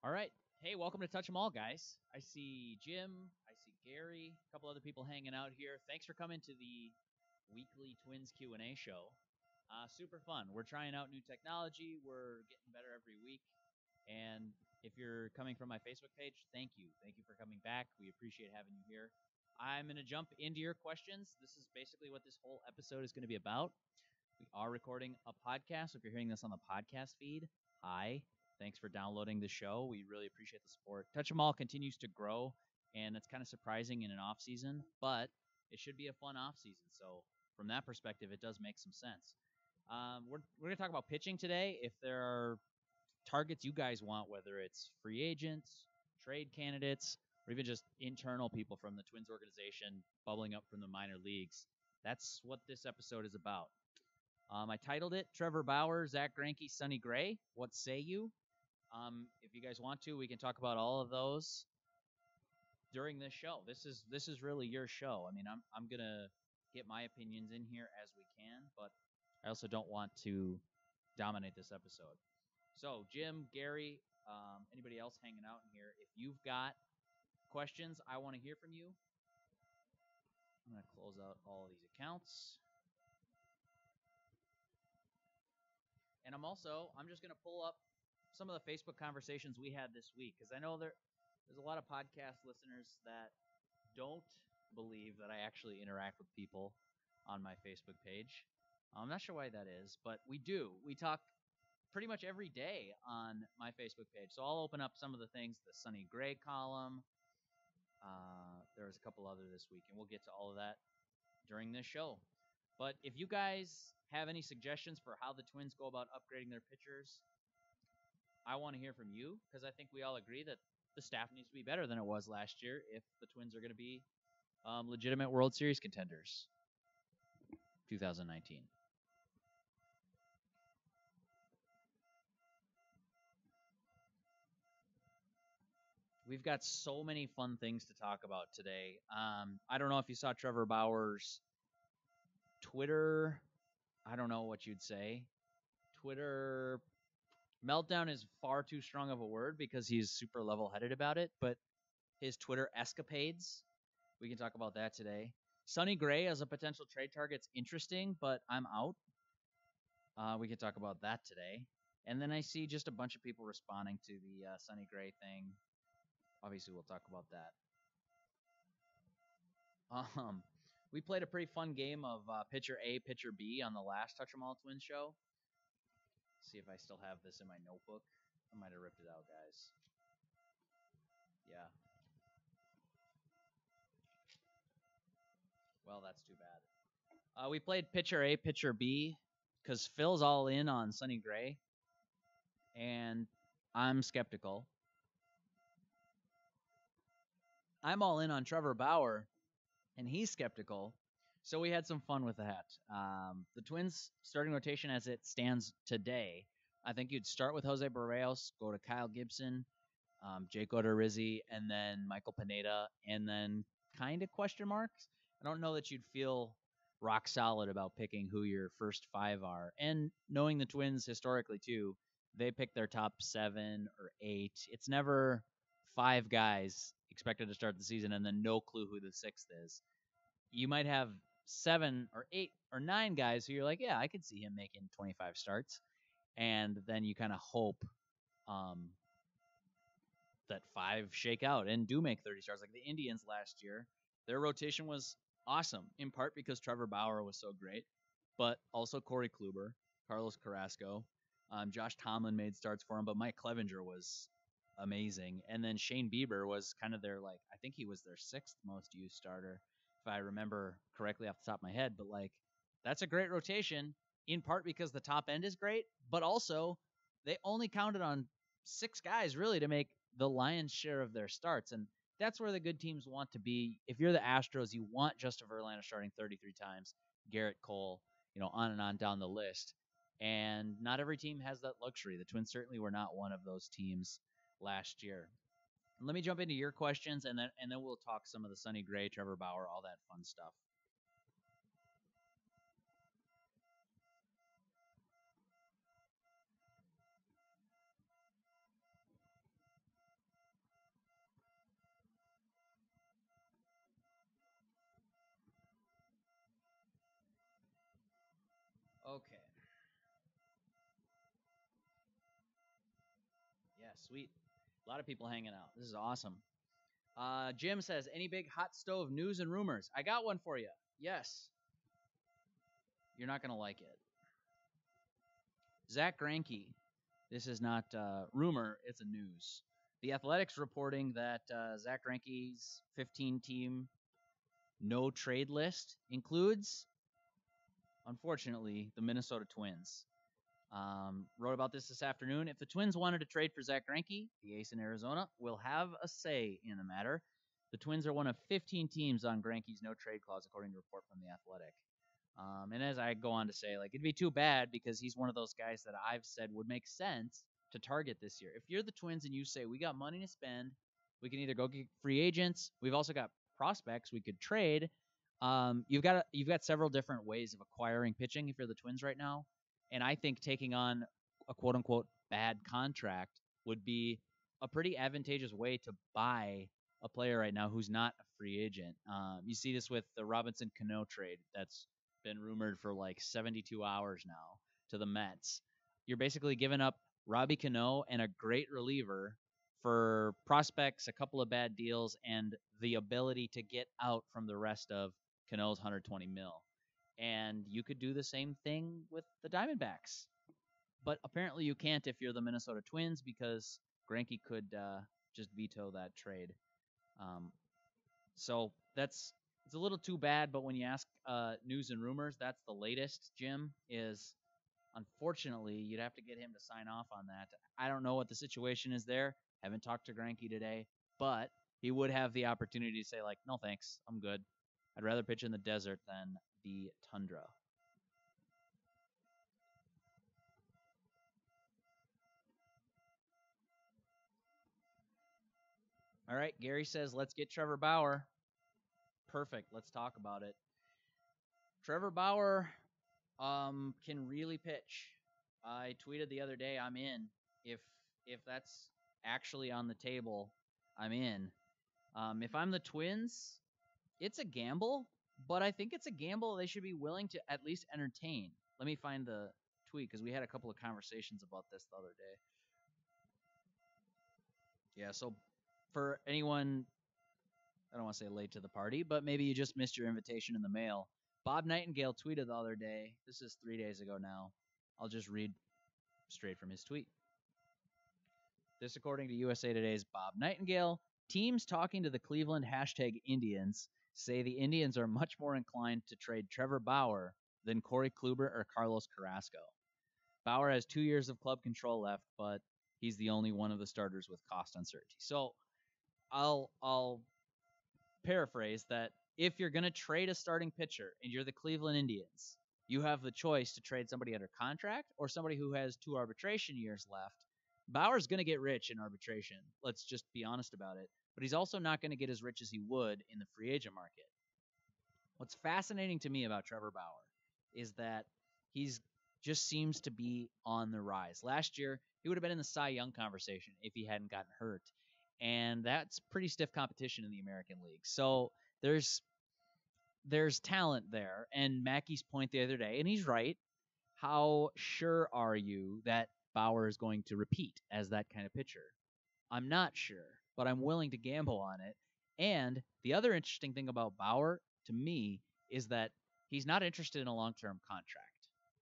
All right. Hey, welcome to Touch 'em All, guys. I see Jim. I see Gary. A couple other people hanging out here. Thanks for coming to the weekly Twins Q&A show. Super fun. We're trying out new technology. We're getting better every week. And if you're coming from my Facebook page, thank you. Thank you for coming back. We appreciate having you here. I'm going to jump into your questions. This is basically what this whole episode is going to be about. We are recording a podcast. If you're hearing this on the podcast feed, hi. Thanks for downloading the show. We really appreciate the support. Touch 'em All continues to grow, and it's kind of surprising in an off season, but it should be a fun off season. So from that perspective, it does make some sense. We're going to talk about pitching today. If there are targets you guys want, whether it's free agents, trade candidates, or even just internal people from the Twins organization bubbling up from the minor leagues, that's what this episode is about. I titled it Trevor Bauer, Zack Greinke, Sonny Gray. What say you? If you guys want to, we can talk about all of those during this show. This is really your show. I mean, I'm gonna get my opinions in here as we can, but I also don't want to dominate this episode. So, Jim, Gary, anybody else hanging out in here, if you've got questions, I want to hear from you. I'm gonna close out all of these accounts. And I'm just going to pull up some of the Facebook conversations we had this week, because I know there's a lot of podcast listeners that don't believe that I actually interact with people on my Facebook page. I'm not sure why that is, but we do. We talk pretty much every day on my Facebook page. So I'll open up some of the things, the Sonny Gray column. There was a couple other this week, and we'll get to all of that during this show. But if you guys have any suggestions for how the Twins go about upgrading their pitchers, I want to hear from you, because I think we all agree that the staff needs to be better than it was last year if the Twins are going to be legitimate World Series contenders 2019. We've got so many fun things to talk about today. I don't know if you saw Trevor Bauer's Twitter, I don't know what you'd say. Twitter meltdown is far too strong of a word because he's super level-headed about it, but his Twitter escapades, we can talk about that today. Sonny Gray as a potential trade target's interesting, but I'm out. We can talk about that today. And then I see just a bunch of people responding to the Sonny Gray thing. Obviously, we'll talk about that. We played a pretty fun game of Pitcher A, Pitcher B on the last Touch 'em All Twins show. See if I still have this in my notebook. I might have ripped it out, guys. Yeah. Well, that's too bad. We played Pitcher A, Pitcher B, because Phil's all in on Sonny Gray, and I'm skeptical. I'm all in on Trevor Bauer, and he's skeptical. So we had some fun with that. The Twins starting rotation as it stands today, I think you'd start with Jose Barrios, go to Kyle Gibson, Jake Odorizzi, and then Michael Pineda, and then kind of question marks. I don't know that you'd feel rock solid about picking who your first five are. And knowing the Twins historically, too, they pick their top 7 or 8. It's never 5 guys expected to start the season and then no clue who the 6th is. You might have 7 or 8 or 9 guys who you're like, yeah, I could see him making 25 starts. And then you kind of hope that 5 shake out and do make 30 starts. Like the Indians last year, their rotation was awesome, in part because Trevor Bauer was so great, but also Corey Kluber, Carlos Carrasco, Josh Tomlin made starts for him, but Mike Clevenger was amazing. And then Shane Bieber was kind of their, like, I think he was their 6th most used starter, if I remember correctly off the top of my head. But, like, that's a great rotation, in part because the top end is great, but also they only counted on 6 guys, really, to make the lion's share of their starts. And that's where the good teams want to be. If you're the Astros, you want Justin Verlander starting 33 times, Garrett Cole, on and on down the list. And not every team has that luxury. The Twins certainly were not one of those teams last year. Let me jump into your questions, and then we'll talk some of the Sonny Gray, Trevor Bauer, all that fun stuff. Okay. Yeah, sweet. A lot of people hanging out. This is awesome. Jim says, any big hot stove news and rumors? I got one for you. Yes. You're not going to like it. Zack Greinke. This is not rumor, it's a news. The Athletics reporting that Zack Greinke's 15-team no trade list includes, unfortunately, the Minnesota Twins. Wrote about this afternoon. If the Twins wanted to trade for Zack Greinke, the ace in Arizona, will have a say in the matter. The Twins are one of 15 teams on Greinke's no trade clause, according to a report from the Athletic. And as I go on to say, it'd be too bad because he's one of those guys that I've said would make sense to target this year. If you're the Twins and you say, we got money to spend, we can either go get free agents. We've also got prospects we could trade. You've got several different ways of acquiring pitching if you're the Twins right now. And I think taking on a quote unquote bad contract would be a pretty advantageous way to buy a player right now who's not a free agent. You see this with the Robinson Cano trade that's been rumored for 72 hours now to the Mets. You're basically giving up Robbie Cano and a great reliever for prospects, a couple of bad deals, and the ability to get out from the rest of Cano's $120 million. And you could do the same thing with the Diamondbacks. But apparently you can't if you're the Minnesota Twins because Greinke could just veto that trade. So it's a little too bad, but when you ask news and rumors, that's the latest, Jim, is unfortunately you'd have to get him to sign off on that. I don't know what the situation is there. Haven't talked to Greinke today, but he would have the opportunity to say, no thanks, I'm good. I'd rather pitch in the desert than the tundra. All right, Gary says, let's get Trevor Bauer. Perfect. Let's talk about it. Trevor Bauer can really pitch. I tweeted the other day, I'm in. If that's actually on the table, I'm in. If I'm the Twins, it's a gamble, but I think it's a gamble they should be willing to at least entertain. Let me find the tweet because we had a couple of conversations about this the other day. Yeah, so for anyone, I don't want to say late to the party, but maybe you just missed your invitation in the mail. Bob Nightingale tweeted the other day. This is 3 days ago now. I'll just read straight from his tweet. This, according to USA Today's Bob Nightingale, teams talking to the Cleveland #Indians say the Indians are much more inclined to trade Trevor Bauer than Corey Kluber or Carlos Carrasco. Bauer has 2 years of club control left, but he's the only one of the starters with cost uncertainty. So I'll paraphrase that if you're going to trade a starting pitcher and you're the Cleveland Indians, you have the choice to trade somebody under contract or somebody who has 2 arbitration years left. Bauer's going to get rich in arbitration. Let's just be honest about it. But he's also not going to get as rich as he would in the free agent market. What's fascinating to me about Trevor Bauer is that he's just seems to be on the rise. Last year, he would have been in the Cy Young conversation if he hadn't gotten hurt. And that's pretty stiff competition in the American League. So there's talent there. And Mackey's point the other day, and he's right, how sure are you that Bauer is going to repeat as that kind of pitcher? I'm not sure, but I'm willing to gamble on it. And the other interesting thing about Bauer, to me, is that he's not interested in a long-term contract.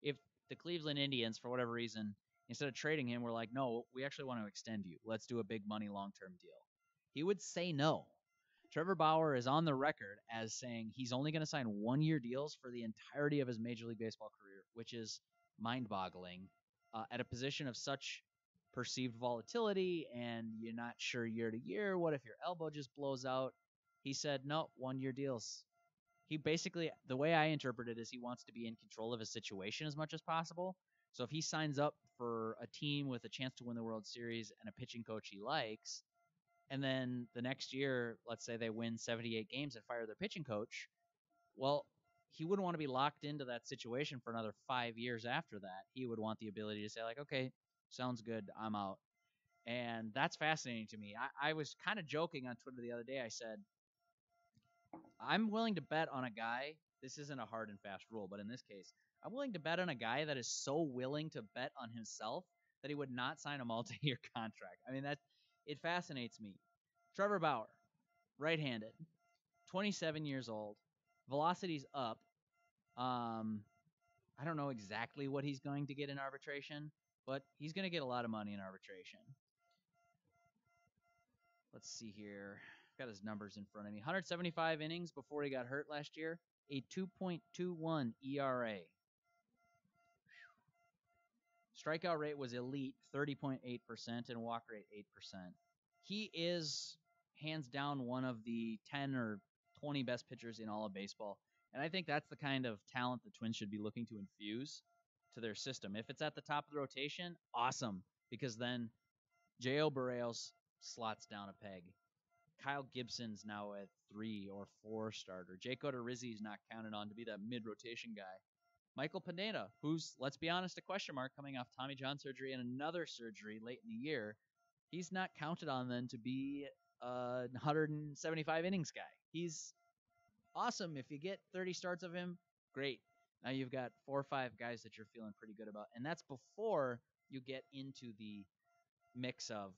If the Cleveland Indians, for whatever reason, instead of trading him, were like, no, we actually want to extend you. Let's do a big money long-term deal. He would say no. Trevor Bauer is on the record as saying he's only going to sign 1-year deals for the entirety of his Major League Baseball career, which is mind-boggling at a position of such perceived volatility, and you're not sure year to year. What if your elbow just blows out? He said, no, 1-year deals. He basically, the way I interpret it is he wants to be in control of his situation as much as possible. So if he signs up for a team with a chance to win the World Series and a pitching coach he likes, and then the next year, let's say they win 78 games and fire their pitching coach, well, he wouldn't want to be locked into that situation for another 5 years after that. He would want the ability to say, okay, sounds good, I'm out. And that's fascinating to me. I was kind of joking on Twitter the other day. I said, I'm willing to bet on a guy this isn't a hard and fast rule, but in this case, I'm willing to bet on a guy that is so willing to bet on himself that he would not sign a multi-year contract. I mean, it fascinates me. Trevor Bauer, right-handed, 27 years old, velocity's up. I don't know exactly what he's going to get in arbitration, but he's going to get a lot of money in arbitration. Let's see here. I've got his numbers in front of me. 175 innings before he got hurt last year, a 2.21 ERA. Strikeout rate was elite, 30.8%, and walk rate 8%. He is hands down one of the 10 or 20 best pitchers in all of baseball. And I think that's the kind of talent the Twins should be looking to infuse to their system. If it's at the top of the rotation, awesome, because then J.O. Barrios slots down a peg. Kyle Gibson's now at 3 or 4 starter. Jake Odorizzi's not counted on to be that mid-rotation guy. Michael Pineda, who's, let's be honest, a question mark coming off Tommy John surgery and another surgery late in the year. He's not counted on then to be a 175 innings guy. He's awesome. If you get 30 starts of him, great. Now you've got 4 or 5 guys that you're feeling pretty good about. And that's before you get into the mix of,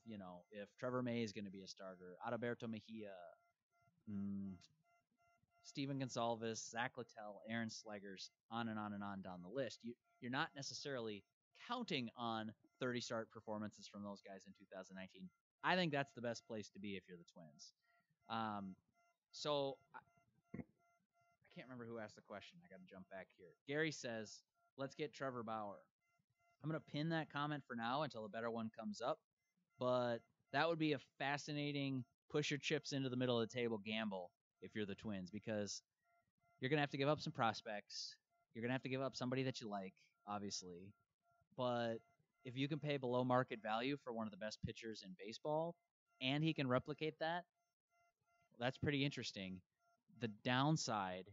if Trevor May is going to be a starter, Adalberto Mejia, Steven Gonsalves, Zach Littell, Aaron Slegers, on and on and on down the list. You're not necessarily counting on 30 start performances from those guys in 2019. I think that's the best place to be if you're the Twins. So I can't remember who asked the question. I got to jump back here. Gary says, let's get Trevor Bauer. I'm going to pin that comment for now until a better one comes up. But that would be a fascinating push your chips into the middle of the table gamble if you're the Twins, because you're going to have to give up some prospects. You're going to have to give up somebody that you like, obviously. But if you can pay below market value for one of the best pitchers in baseball and he can replicate that, that's pretty interesting. The downside,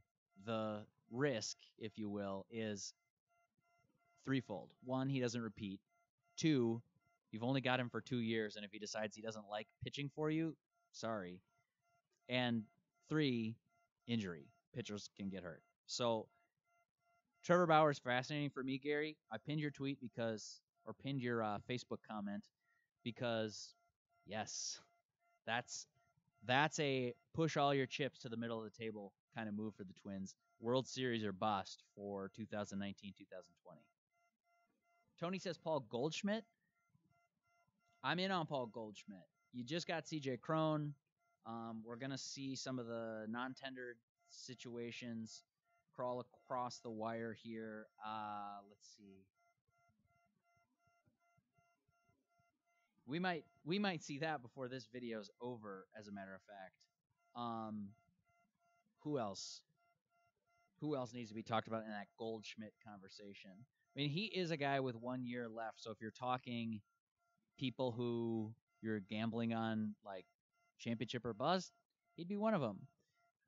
the risk, if you will, is threefold. 1, he doesn't repeat. 2, you've only got him for 2 years, and if he decides he doesn't like pitching for you, sorry. And 3, injury. Pitchers can get hurt. So Trevor Bauer is fascinating for me, Gary. I pinned your tweet or pinned your Facebook comment because, yes, that's a push all your chips to the middle of the table kind of move for the Twins. World Series or bust for 2019-2020. Tony says Paul Goldschmidt. I'm in on Paul Goldschmidt. You just got C.J. Cron. We're going to see some of the non-tendered situations crawl across the wire here. Let's see. We might see that before this video's over, as a matter of fact. Who else? Who else needs to be talked about in that Goldschmidt conversation? I mean, he is a guy with 1 year left, so if you're talking people who you're gambling on, like championship or bust, he'd be one of them.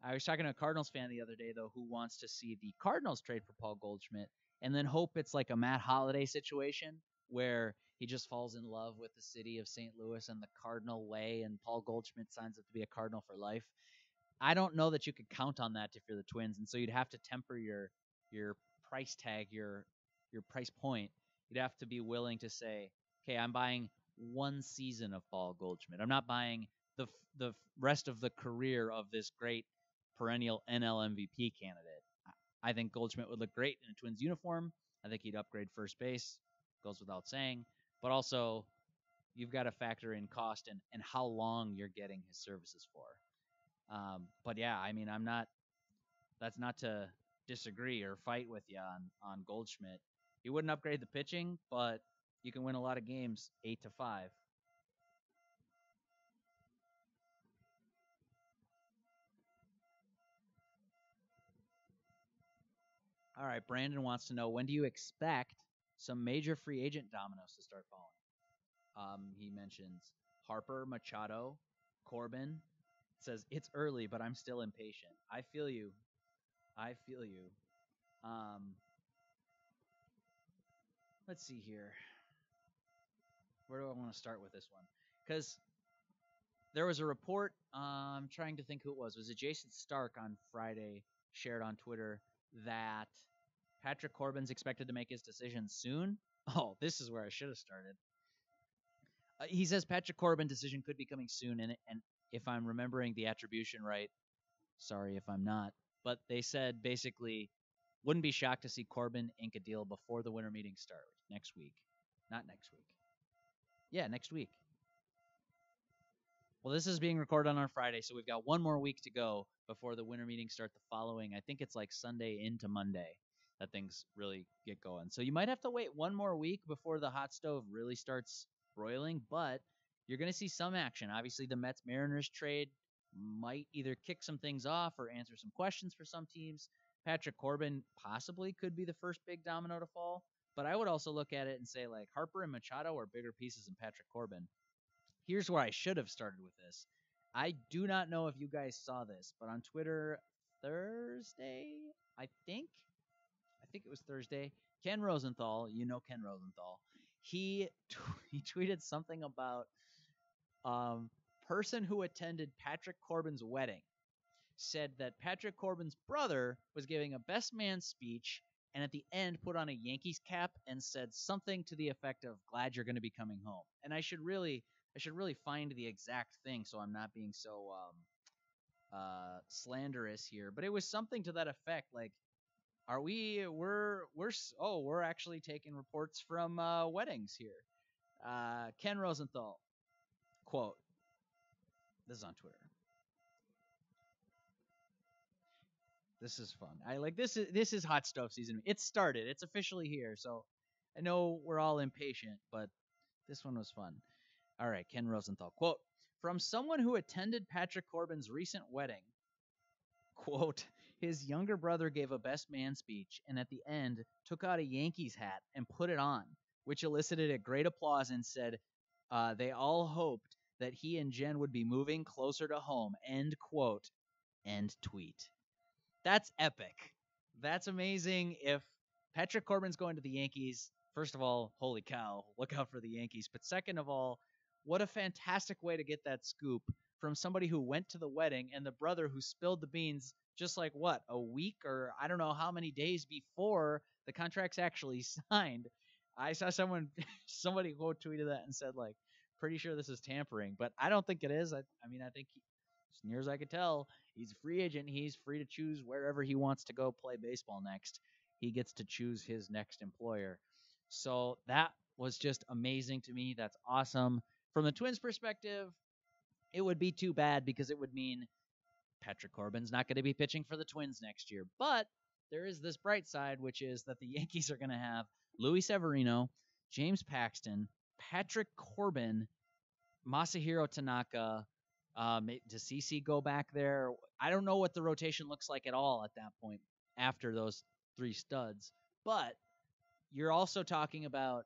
I was talking to a Cardinals fan the other day, though, who wants to see the Cardinals trade for Paul Goldschmidt and then hope it's like a Matt Holliday situation where he just falls in love with the city of St. Louis and the Cardinal way, and Paul Goldschmidt signs up to be a Cardinal for life. I don't know that you could count on that if you're the Twins, and so you'd have to temper your price tag, your price point. You'd have to be willing to say, okay, I'm buying 1 season of Paul Goldschmidt. I'm not buying the rest of the career of this great perennial NL MVP candidate. I think Goldschmidt would look great in a Twins uniform. I think he'd upgrade first base, goes without saying. But also, you've got to factor in cost and how long you're getting his services for. But yeah, I mean, that's not to disagree or fight with you on Goldschmidt. He wouldn't upgrade the pitching, but you can win a lot of games 8-5. All right, Brandon wants to know, when do you expect some major free agent dominoes to start falling? He mentions Harper, Machado, Corbin. Says, it's early, but I'm still impatient. I feel you. Let's see here. Where do I want to start with this one? Because there was a report, I'm trying to think who it was. Was it Jason Stark on Friday shared on Twitter that Patrick Corbin's expected to make his decision soon. Oh, this is where I should have started. He says Patrick Corbin decision could be coming soon, and if I'm remembering the attribution right, sorry if I'm not, but they said basically wouldn't be shocked to see Corbin ink a deal before the winter meetings start next week. Not next week. Yeah, next week. Well, this is being recorded on Friday, so we've got one more week to go before the winter meetings start the following. I think it's like Sunday into Monday that things really get going. So you might have to wait one more week before the hot stove really starts broiling, but you're going to see some action. Obviously, the Mets-Mariners trade might either kick some things off or answer some questions for some teams. Patrick Corbin possibly could be the first big domino to fall, but I would also look at it and say, like, Harper and Machado are bigger pieces than Patrick Corbin. Here's where I should have started with this. I do not know if you guys saw this, but on Twitter Thursday, I think it was Thursday, Ken Rosenthal, you know Ken Rosenthal, he tweeted something about person who attended Patrick Corbin's wedding said that Patrick Corbin's brother was giving a best man speech and at the end put on a Yankees cap and said something to the effect of "Glad you're going to be coming home." And I should really find the exact thing so I'm not being so slanderous here, but it was something to that effect. Like, we're actually taking reports from weddings here. Ken Rosenthal quote. This is on Twitter. This is fun. I like this. This is hot stove season. It started. It's officially here. So I know we're all impatient, but this one was fun. All right, Ken Rosenthal quote from someone who attended Patrick Corbin's recent wedding. Quote, his younger brother gave a best man speech and at the end took out a Yankees hat and put it on, which elicited a great applause and said they all hoped that he and Jen would be moving closer to home. End quote. End tweet. That's epic. That's amazing. If Patrick Corbin's going to the Yankees, first of all, holy cow, look out for the Yankees. But second of all, what a fantastic way to get that scoop from somebody who went to the wedding and the brother who spilled the beans just like what, a week or I don't know how many days before the contract's actually signed. I saw somebody quote tweeted that and said, like, pretty sure this is tampering, but I don't think it is. I mean, I think as near as I could tell, he's a free agent. He's free to choose wherever he wants to go play baseball next. He gets to choose his next employer. So that was just amazing to me. That's awesome. From the Twins' perspective, it would be too bad because it would mean Patrick Corbin's not going to be pitching for the Twins next year. But there is this bright side, which is that the Yankees are going to have Luis Severino, James Paxton, Patrick Corbin, Masahiro Tanaka. Does CC go back there? I don't know what the rotation looks like at all at that point after those three studs. But you're also talking about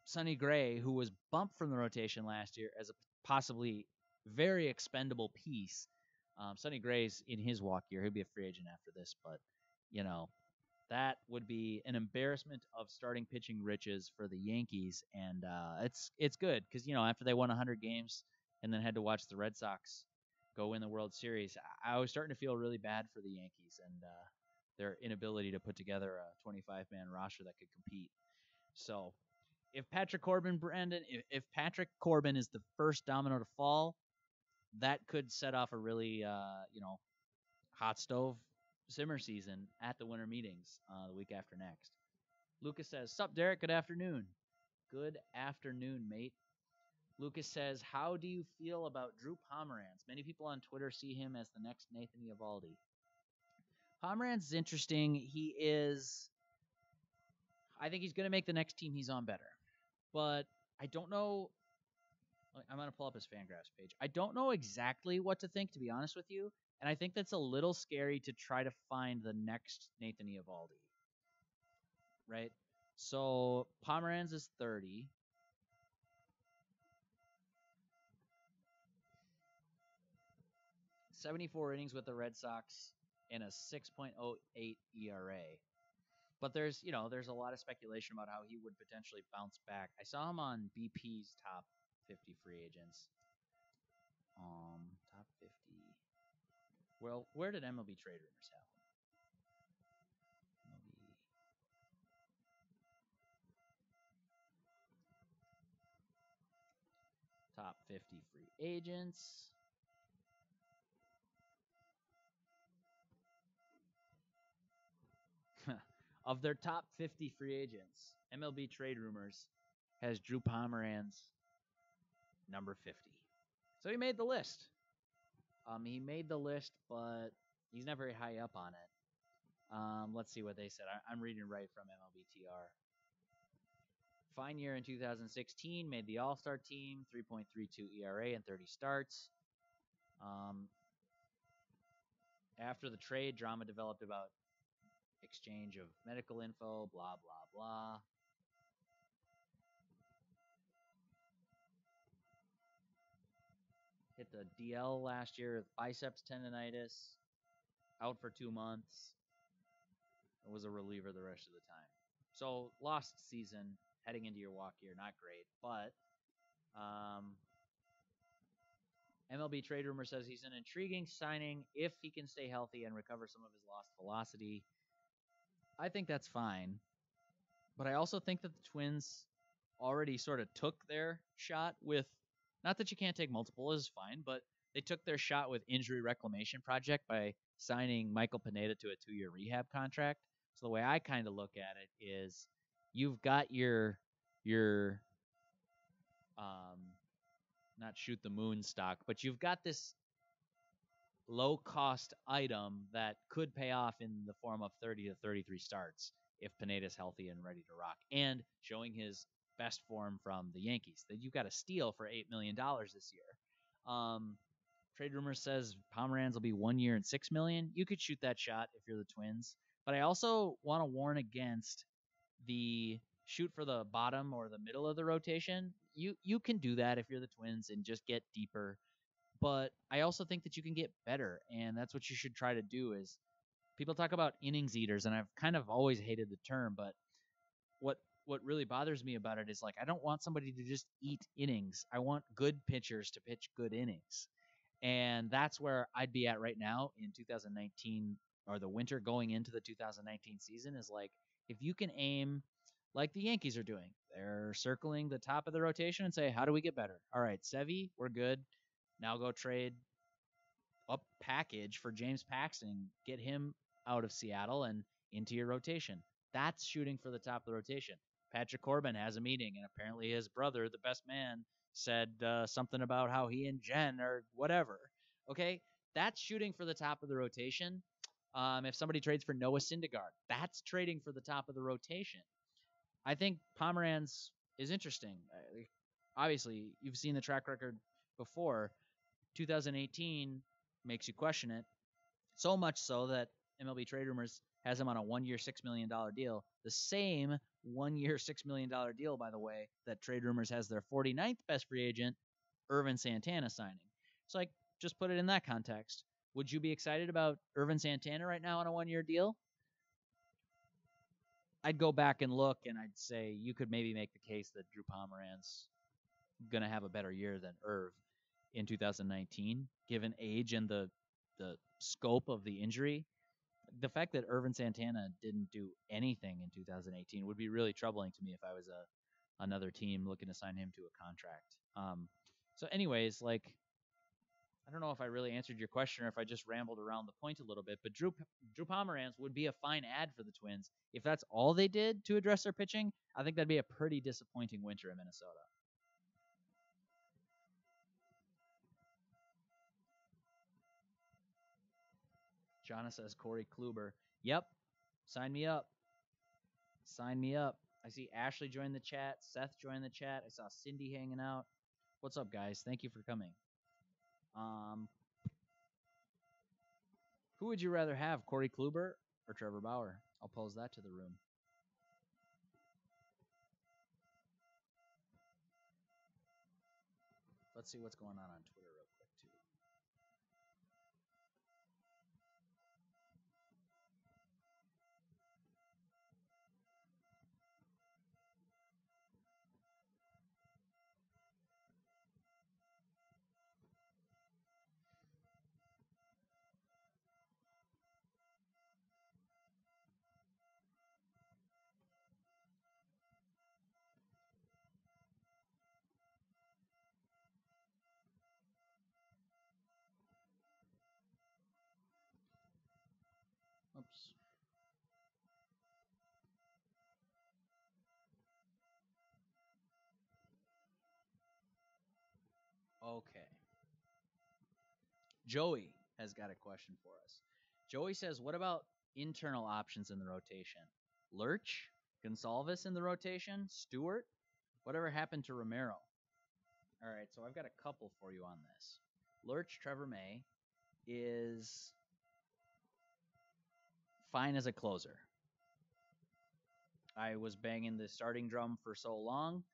Sonny Gray, who was bumped from the rotation last year as a possibly very expendable piece. Sonny Gray's in his walk year. He'll be a free agent after this, but, you know, that would be an embarrassment of starting pitching riches for the Yankees, and it's good because, you know, after they won 100 games and then had to watch the Red Sox go win the World Series, I was starting to feel really bad for the Yankees and their inability to put together a 25-man roster that could compete. So if Patrick Corbin, Brandon, if Patrick Corbin is the first domino to fall, that could set off a really, hot stove simmer season at the winter meetings the week after next. Lucas says, sup, Derek? Good afternoon. Good afternoon, mate. Lucas says, how do you feel about Drew Pomeranz? Many people on Twitter see him as the next Nathan Eovaldi. Pomeranz is interesting. I think he's going to make the next team he's on better. But I don't know. I'm going to pull up his Fangraphs page. I don't know exactly what to think, to be honest with you. And I think that's a little scary to try to find the next Nathan Eovaldi. Right? So Pomeranz is 30. .74 innings with the Red Sox and a 6.08 ERA. But there's a lot of speculation about how he would potentially bounce back. I saw him on BP's top 50 free agents. Top 50. Well, where did MLB Trade Rumors have him? top 50 free agents. Of their top 50 free agents, MLB Trade Rumors has Drew Pomeranz number 50. So he made the list. He made the list, but he's not very high up on it. Let's see what they said. I'm reading right from MLBTR. Fine year in 2016, made the All-Star team, 3.32 ERA and 30 starts. After the trade, drama developed about exchange of medical info, blah, blah, blah. Hit the DL last year, biceps tendonitis, out for 2 months. It was a reliever the rest of the time. So lost season heading into your walk year, not great. But MLB Trade Rumor says he's an intriguing signing if he can stay healthy and recover some of his lost velocity. I think that's fine. But I also think that the Twins already sort of took their shot with, not that you can't take multiple is fine, but they took their shot with injury reclamation project by signing Michael Pineda to a 2-year rehab contract. So the way I kind of look at it is you've got your not shoot the moon stock, but you've got this low cost item that could pay off in the form of 30 to 33 starts if Pineda's healthy and ready to rock, and showing his best form from the Yankees. That you've got a steal for $8 million this year. Trade Rumor says Pomeranz will be 1 year and $6 million. You could shoot that shot if you're the Twins, but I also want to warn against the shoot for the bottom or the middle of the rotation. You can do that if you're the Twins and just get deeper, but I also think that you can get better, and that's what you should try to do. Is people talk about innings eaters, and I've kind of always hated the term, but what really bothers me about it is, like, I don't want somebody to just eat innings. I want good pitchers to pitch good innings. And that's where I'd be at right now in 2019, or the winter going into the 2019 season, is like, if you can aim like the Yankees are doing. They're circling the top of the rotation and say, how do we get better? All right, Sevy, we're good. Now go trade up package for James Paxton. Get him out of Seattle and into your rotation. That's shooting for the top of the rotation. Patrick Corbin has a meeting, and apparently his brother, the best man, said something about how he and Jen or whatever. Okay, that's shooting for the top of the rotation. If somebody trades for Noah Syndergaard, that's trading for the top of the rotation. I think Pomeranz is interesting. Obviously, you've seen the track record before. 2018 makes you question it, so much so that MLB Trade Rumors has him on a 1 year, $6 million deal. The same 1 year, $6 million deal, by the way, that Trade Rumors has their 49th best free agent, Irvin Santana, signing. So, like, just put it in that context. Would you be excited about Irvin Santana right now on a 1 year deal? I'd go back and look, and I'd say you could maybe make the case that Drew Pomeranz going to have a better year than Irv in 2019, given age and the scope of the injury. The fact that Irvin Santana didn't do anything in 2018 would be really troubling to me if I was another team looking to sign him to a contract. So anyways, like, I don't know if I really answered your question or if I just rambled around the point a little bit, but Drew Pomeranz would be a fine ad for the Twins. If that's all they did to address their pitching, I think that'd be a pretty disappointing winter in Minnesota. Jana says Corey Kluber. Yep. Sign me up. Sign me up. I see Ashley join the chat. Seth joined the chat. I saw Cindy hanging out. What's up, guys? Thank you for coming. Who would you rather have, Corey Kluber or Trevor Bauer? I'll pose that to the room. Let's see what's going on Twitter real quick, too. Okay. Joey has got a question for us. Joey says, what about internal options in the rotation? Lurch, Gonsalves in the rotation, Stewart? Whatever happened to Romero? All right, so I've got a couple for you on this. Lurch, Trevor May, is fine as a closer. I was banging the starting drum for so long.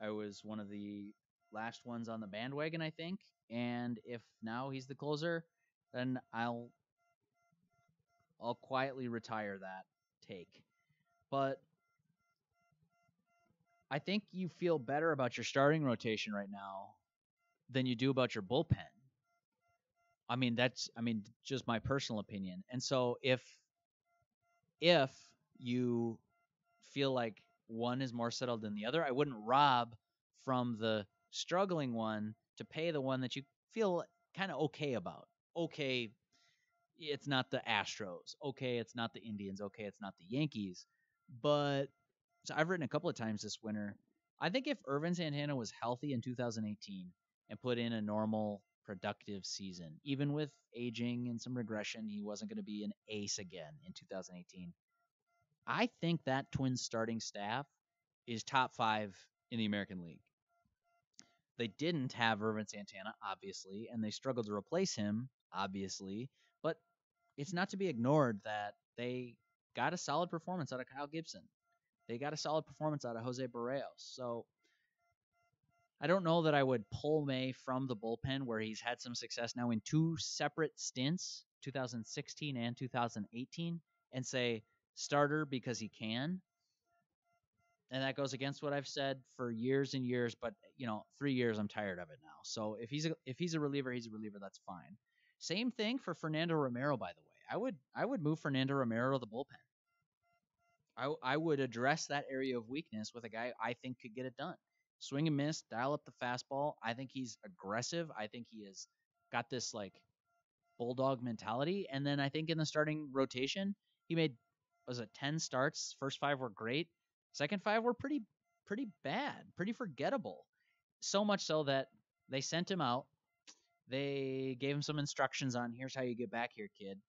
I was one of the last ones on the bandwagon, I think. And if now he's the closer, then I'll quietly retire that take. But I think you feel better about your starting rotation right now than you do about your bullpen. That's just my personal opinion. And so if you feel like one is more settled than the other, I wouldn't rob from the struggling one to pay the one that you feel kind of okay about. Okay, it's not the Astros. Okay, it's not the Indians. Okay, it's not the Yankees. But so I've written a couple of times this winter. I think if Irvin Santana was healthy in 2018 and put in a normal productive season, even with aging and some regression, he wasn't going to be an ace again in 2018. I think that Twins starting staff is top 5 in the American League. They didn't have Irvin Santana, obviously, and they struggled to replace him, obviously. But it's not to be ignored that they got a solid performance out of Kyle Gibson. They got a solid performance out of Jose Barrios. So I don't know that I would pull May from the bullpen where he's had some success now in 2 separate stints, 2016 and 2018, and say starter because he can. And that goes against what I've said for years and years, but 3 years I'm tired of it now. So if he's a reliever, he's a reliever, that's fine. Same thing for Fernando Romero, by the way. I would move Fernando Romero to the bullpen. I would address that area of weakness with a guy I think could get it done. Swing and miss, dial up the fastball. I think he's aggressive. I think he has got this bulldog mentality. And then I think in the starting rotation, he made 10 starts. First 5 were great. Second 5 were pretty bad, pretty forgettable. So much so that they sent him out. They gave him some instructions on here's how you get back here, kid.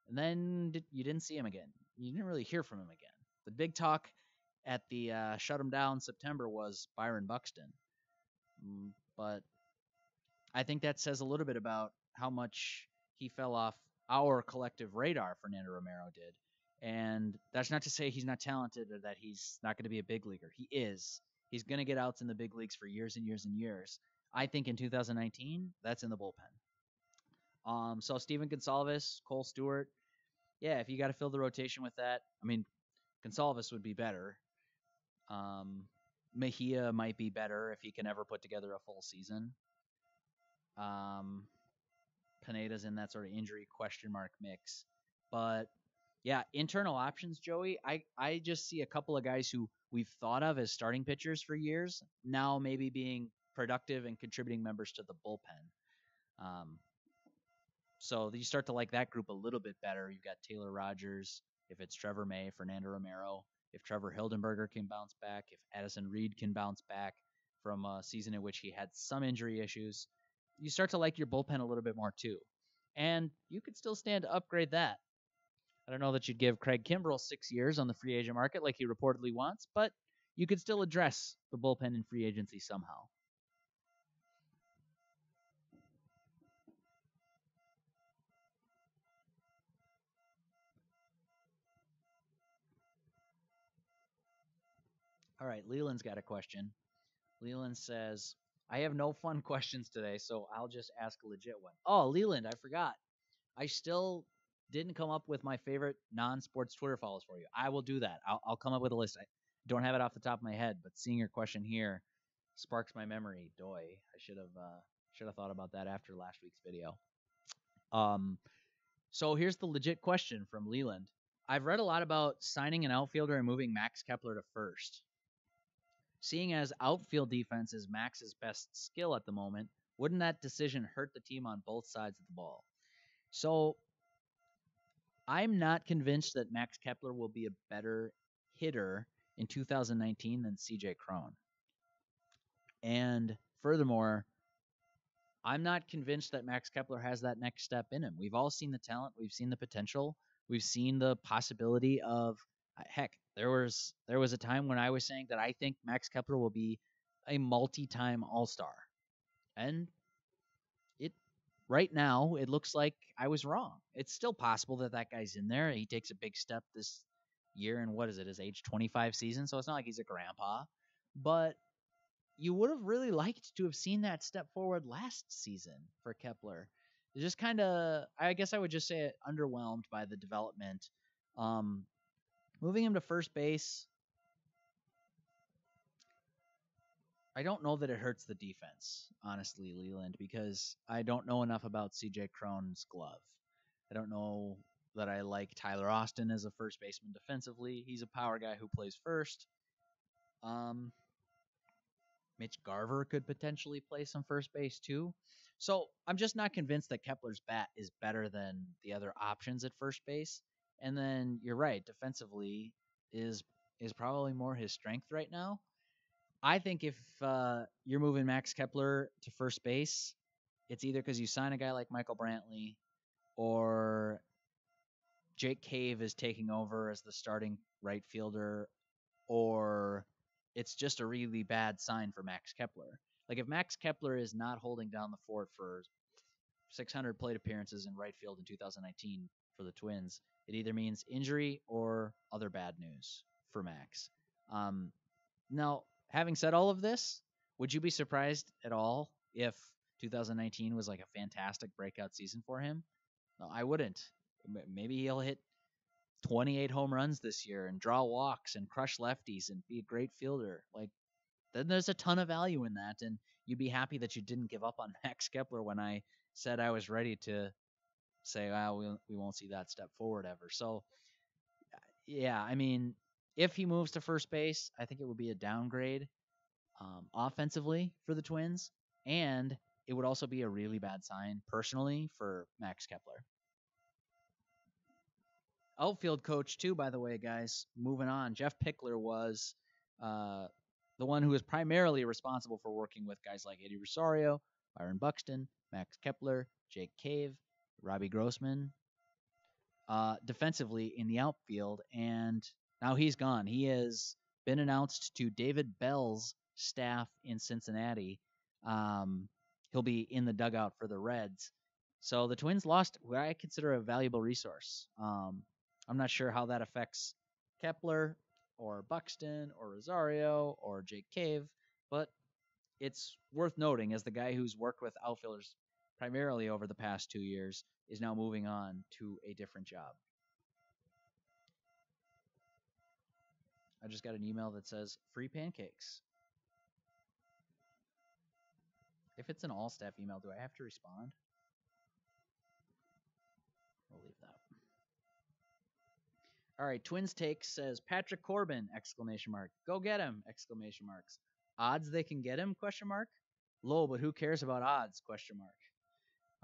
And then you didn't see him again. You didn't really hear from him again. The big talk at the shut him down September was Byron Buxton. But I think that says a little bit about how much he fell off our collective radar, Fernando Romero did. And that's not to say he's not talented or that he's not going to be a big leaguer. He is. He's going to get outs in the big leagues for years and years and years. I think in 2019, that's in the bullpen. So Steven Gonsalves, Cole Stewart, yeah, if you got to fill the rotation with that, Gonsalves would be better. Mejia might be better if he can ever put together a full season. Pineda's in that sort of injury question mark mix. But yeah, internal options, Joey. I just see a couple of guys who we've thought of as starting pitchers for years now maybe being productive and contributing members to the bullpen. So you start to like that group a little bit better. You've got Taylor Rogers, if it's Trevor May, Fernando Romero, if Trevor Hildenberger can bounce back, if Addison Reed can bounce back from a season in which he had some injury issues, you start to like your bullpen a little bit more too. And you could still stand to upgrade that. I don't know that you'd give Craig Kimbrell 6 years on the free agent market like he reportedly wants, but you could still address the bullpen in free agency somehow. All right, Leland's got a question. Leland says, I have no fun questions today, so I'll just ask a legit one. Oh, Leland, I forgot. I still didn't come up with my favorite non-sports Twitter follows for you. I will do that. I'll come up with a list. I don't have it off the top of my head, but seeing your question here sparks my memory. Doy, I should have thought about that after last week's video. So here's the legit question from Leland. I've read a lot about signing an outfielder and moving Max Kepler to first. Seeing as outfield defense is Max's best skill at the moment, wouldn't that decision hurt the team on both sides of the ball? So I'm not convinced that Max Kepler will be a better hitter in 2019 than CJ Cron. And furthermore, I'm not convinced that Max Kepler has that next step in him. We've all seen the talent, we've seen the potential, we've seen the possibility of heck. There was a time when I was saying that I think Max Kepler will be a multi-time All-Star, and it right now it looks like I was wrong. It's still possible that that guy's in there. He takes a big step this year, and what is it? His age 25 season, so it's not like he's a grandpa, but you would have really liked to have seen that step forward last season for Kepler. It's just kind of, I guess I would just say it, underwhelmed by the development. Um, Moving him to first base, I don't know that it hurts the defense, honestly, Leland, because I don't know enough about CJ Cron's glove. I don't know that I like Tyler Austin as a first baseman defensively. He's a power guy who plays first. Mitch Garver could potentially play some first base too. So I'm just not convinced that Kepler's bat is better than the other options at first base. And then you're right, defensively is probably more his strength right now. I think if you're moving Max Kepler to first base, it's either because you sign a guy like Michael Brantley or Jake Cave is taking over as the starting right fielder, or it's just a really bad sign for Max Kepler. Like if Max Kepler is not holding down the fort for 600 plate appearances in right field in 2019 for the Twins, it either means injury or other bad news for Max. Now, having said all of this, would you be surprised at all if 2019 was like a fantastic breakout season for him? No, I wouldn't. Maybe he'll hit 28 home runs this year and draw walks and crush lefties and be a great fielder. Like, then there's a ton of value in that, and you'd be happy that you didn't give up on Max Kepler when I said I was ready to say, well, we won't see that step forward ever. So, yeah, I mean, if he moves to first base, I think it would be a downgrade offensively for the Twins, and it would also be a really bad sign personally for Max Kepler. Outfield coach too, by the way, guys. Moving on, Jeff Pickler was the one who was primarily responsible for working with guys like Eddie Rosario, Byron Buxton, Max Kepler, Jake Cave, Robbie Grossman, defensively in the outfield, and now he's gone. He has been announced to David Bell's staff in Cincinnati. He'll be in the dugout for the Reds. So the Twins lost what I consider a valuable resource. I'm not sure how that affects Kepler or Buxton or Rosario or Jake Cave, but it's worth noting as the guy who's worked with outfielders primarily over the past 2 years is now moving on to a different job. I just got an email that says free pancakes. If it's an all-staff email, do I have to respond? We'll leave that. All right, Twins Take says Patrick Corbin, exclamation mark. Go get him, exclamation marks. Odds they can get him, question mark. Low, but who cares about odds, question mark.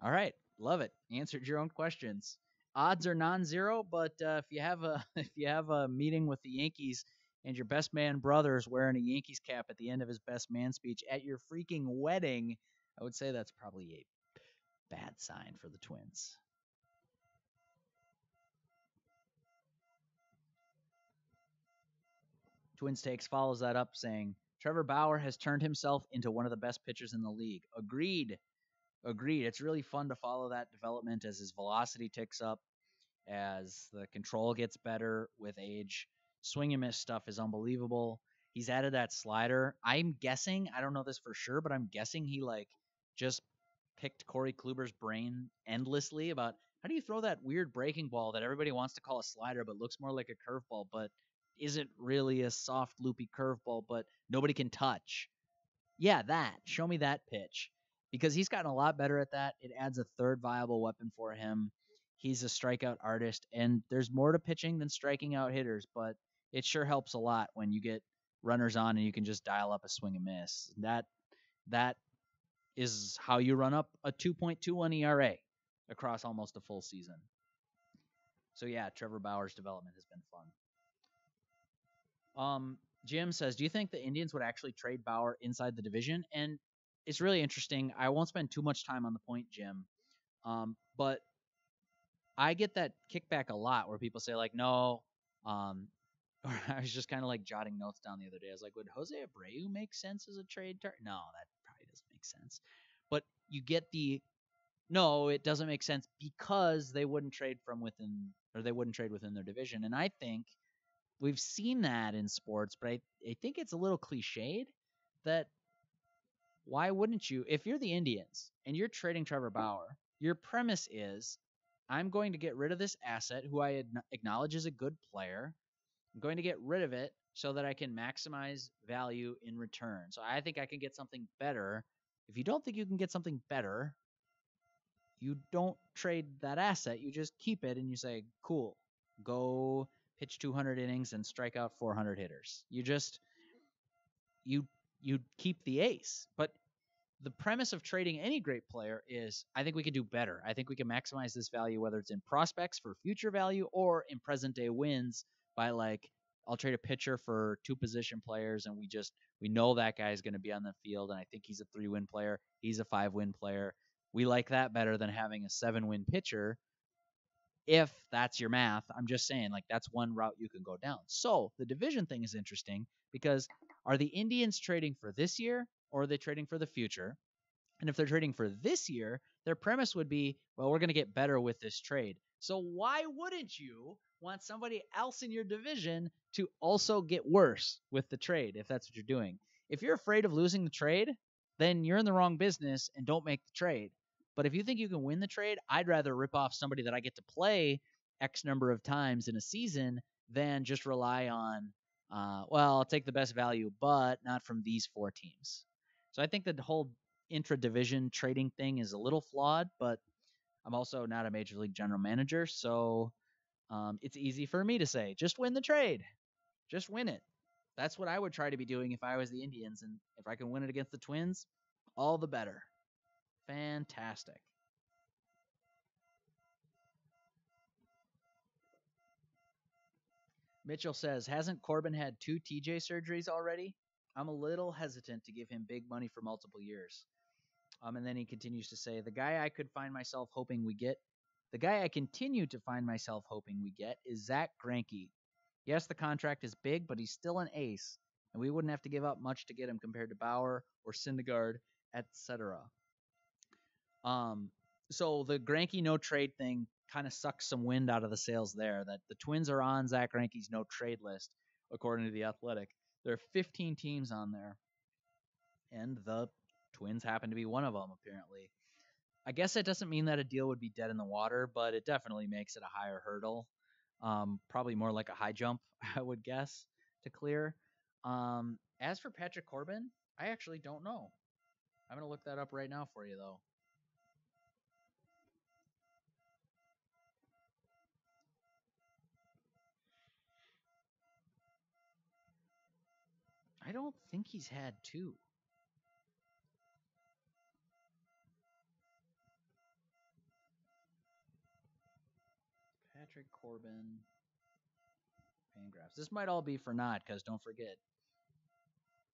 All right, love it. Answered your own questions. Odds are non-zero, but if you have a meeting with the Yankees and your best man brother is wearing a Yankees cap at the end of his best man speech at your freaking wedding, I would say that's probably a bad sign for the Twins. Twins Takes follows that up saying, Trevor Bauer has turned himself into one of the best pitchers in the league. Agreed. It's really fun to follow that development as his velocity ticks up, as the control gets better with age. Swing and miss stuff is unbelievable. He's added that slider. I'm guessing, I don't know this for sure, but I'm guessing he just picked Corey Kluber's brain endlessly about how do you throw that weird breaking ball that everybody wants to call a slider but looks more like a curveball but isn't really a soft, loopy curveball but nobody can touch. Yeah, that. Show me that pitch. Because he's gotten a lot better at that. It adds a third viable weapon for him. He's a strikeout artist, and there's more to pitching than striking out hitters, but it sure helps a lot when you get runners on and you can just dial up a swing and miss. That is how you run up a 2.21 ERA across almost a full season. So yeah, Trevor Bauer's development has been fun. Jim says, do you think the Indians would actually trade Bauer inside the division? And it's really interesting. I won't spend too much time on the point, Jim. But I get that kickback a lot where people say like, no, or I was just kind of like jotting notes down the other day. I was like, would Jose Abreu make sense as a trade target? No, that probably doesn't make sense. But you get the no, it doesn't make sense because they wouldn't trade from within, or they wouldn't trade within their division. And I think we've seen that in sports, but I think it's a little cliched that why wouldn't you? If you're the Indians and you're trading Trevor Bauer, your premise is I'm going to get rid of this asset who I acknowledge is a good player. I'm going to get rid of it so that I can maximize value in return. So I think I can get something better. If you don't think you can get something better, you don't trade that asset. You just keep it and you say, cool, go pitch 200 innings and strike out 400 hitters. You keep the ace. But the premise of trading any great player is I think we can do better. I think we can maximize this value, whether it's in prospects for future value or in present day wins by like, I'll trade a pitcher for 2 position players and we know that guy's going to be on the field. And I think he's a 3-win player. He's a 5-win player. We like that better than having a 7-win pitcher. If that's your math, I'm just saying like that's one route you can go down. So the division thing is interesting because are the Indians trading for this year or are they trading for the future? And if they're trading for this year, their premise would be, well, we're going to get better with this trade. So why wouldn't you want somebody else in your division to also get worse with the trade if that's what you're doing? If you're afraid of losing the trade, then you're in the wrong business and don't make the trade. But if you think you can win the trade, I'd rather rip off somebody that I get to play X number of times in a season than just rely on, well, I'll take the best value, but not from these 4 teams. So I think that the whole intra-division trading thing is a little flawed, but I'm also not a major league general manager, so it's easy for me to say, just win the trade. Just win it. That's what I would try to be doing if I was the Indians, and if I can win it against the Twins, all the better. Fantastic. Mitchell says, hasn't Corbin had 2 TJ surgeries already? I'm a little hesitant to give him big money for multiple years. And then he continues to say, the guy I continue to find myself hoping we get is Zack Greinke. Yes, the contract is big, but he's still an ace, and we wouldn't have to give up much to get him compared to Bauer or Syndergaard, etc. So the Greinke no trade thing kind of sucks some wind out of the sails there. That the Twins are on Zack Greinke's no trade list, according to the Athletic. There are 15 teams on there, and the Twins happen to be one of them, apparently. I guess that doesn't mean that a deal would be dead in the water, but it definitely makes it a higher hurdle. Probably more like a high jump, I would guess, to clear. As for Patrick Corbin, I actually don't know. I'm going to look that up right now for you, though. I don't think he's had 2. Patrick Corbin, Fangraphs. This might all be for naught, because don't forget,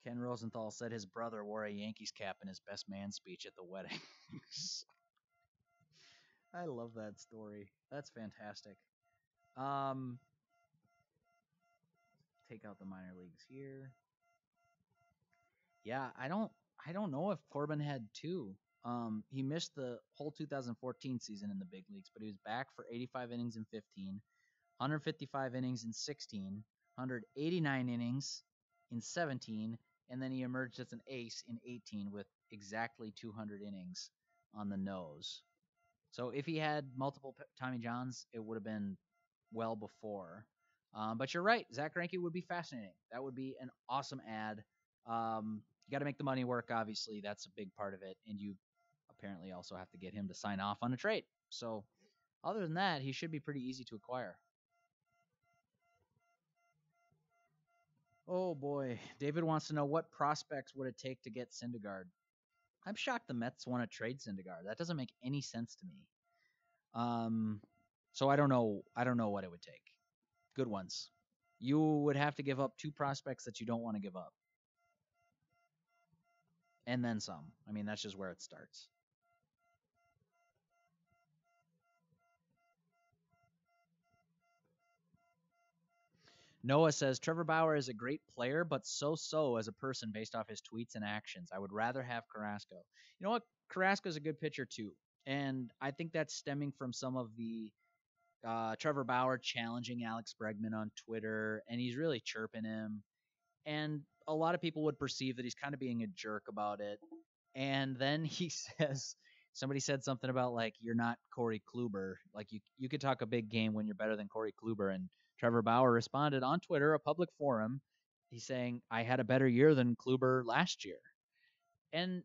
Ken Rosenthal said his brother wore a Yankees cap in his best man speech at the wedding. I love that story. That's fantastic. Take out the minor leagues here. Yeah, I don't know if Corbin had 2. He missed the whole 2014 season in the big leagues, but he was back for 85 innings in 15, 155 innings in 16, 189 innings in 17, and then he emerged as an ace in 18 with exactly 200 innings on the nose. So if he had multiple Tommy Johns, it would have been well before. But you're right, Zack Greinke would be fascinating. That would be an awesome ad. You got to make the money work, obviously. That's a big part of it. And you apparently also have to get him to sign off on a trade. So other than that, he should be pretty easy to acquire. Oh, boy. David wants to know what prospects would it take to get Syndergaard. I'm shocked the Mets want to trade Syndergaard. That doesn't make any sense to me. So I don't know. I don't know what it would take. Good ones. You would have to give up 2 prospects that you don't want to give up. and then some. I mean, that's just where it starts. Noah says Trevor Bauer is a great player, but so as a person based off his tweets and actions. I would rather have Carrasco. You know what? Carrasco's a good pitcher too, and I think that's stemming from some of the Trevor Bauer challenging Alex Bregman on Twitter, and he's really chirping him. And a lot of people would perceive that he's kind of being a jerk about it. And then he says, somebody said something about like you're not Corey Kluber, like you could talk a big game when you're better than Corey Kluber. And Trevor Bauer responded on Twitter, a public forum. He's saying I had a better year than Kluber last year, and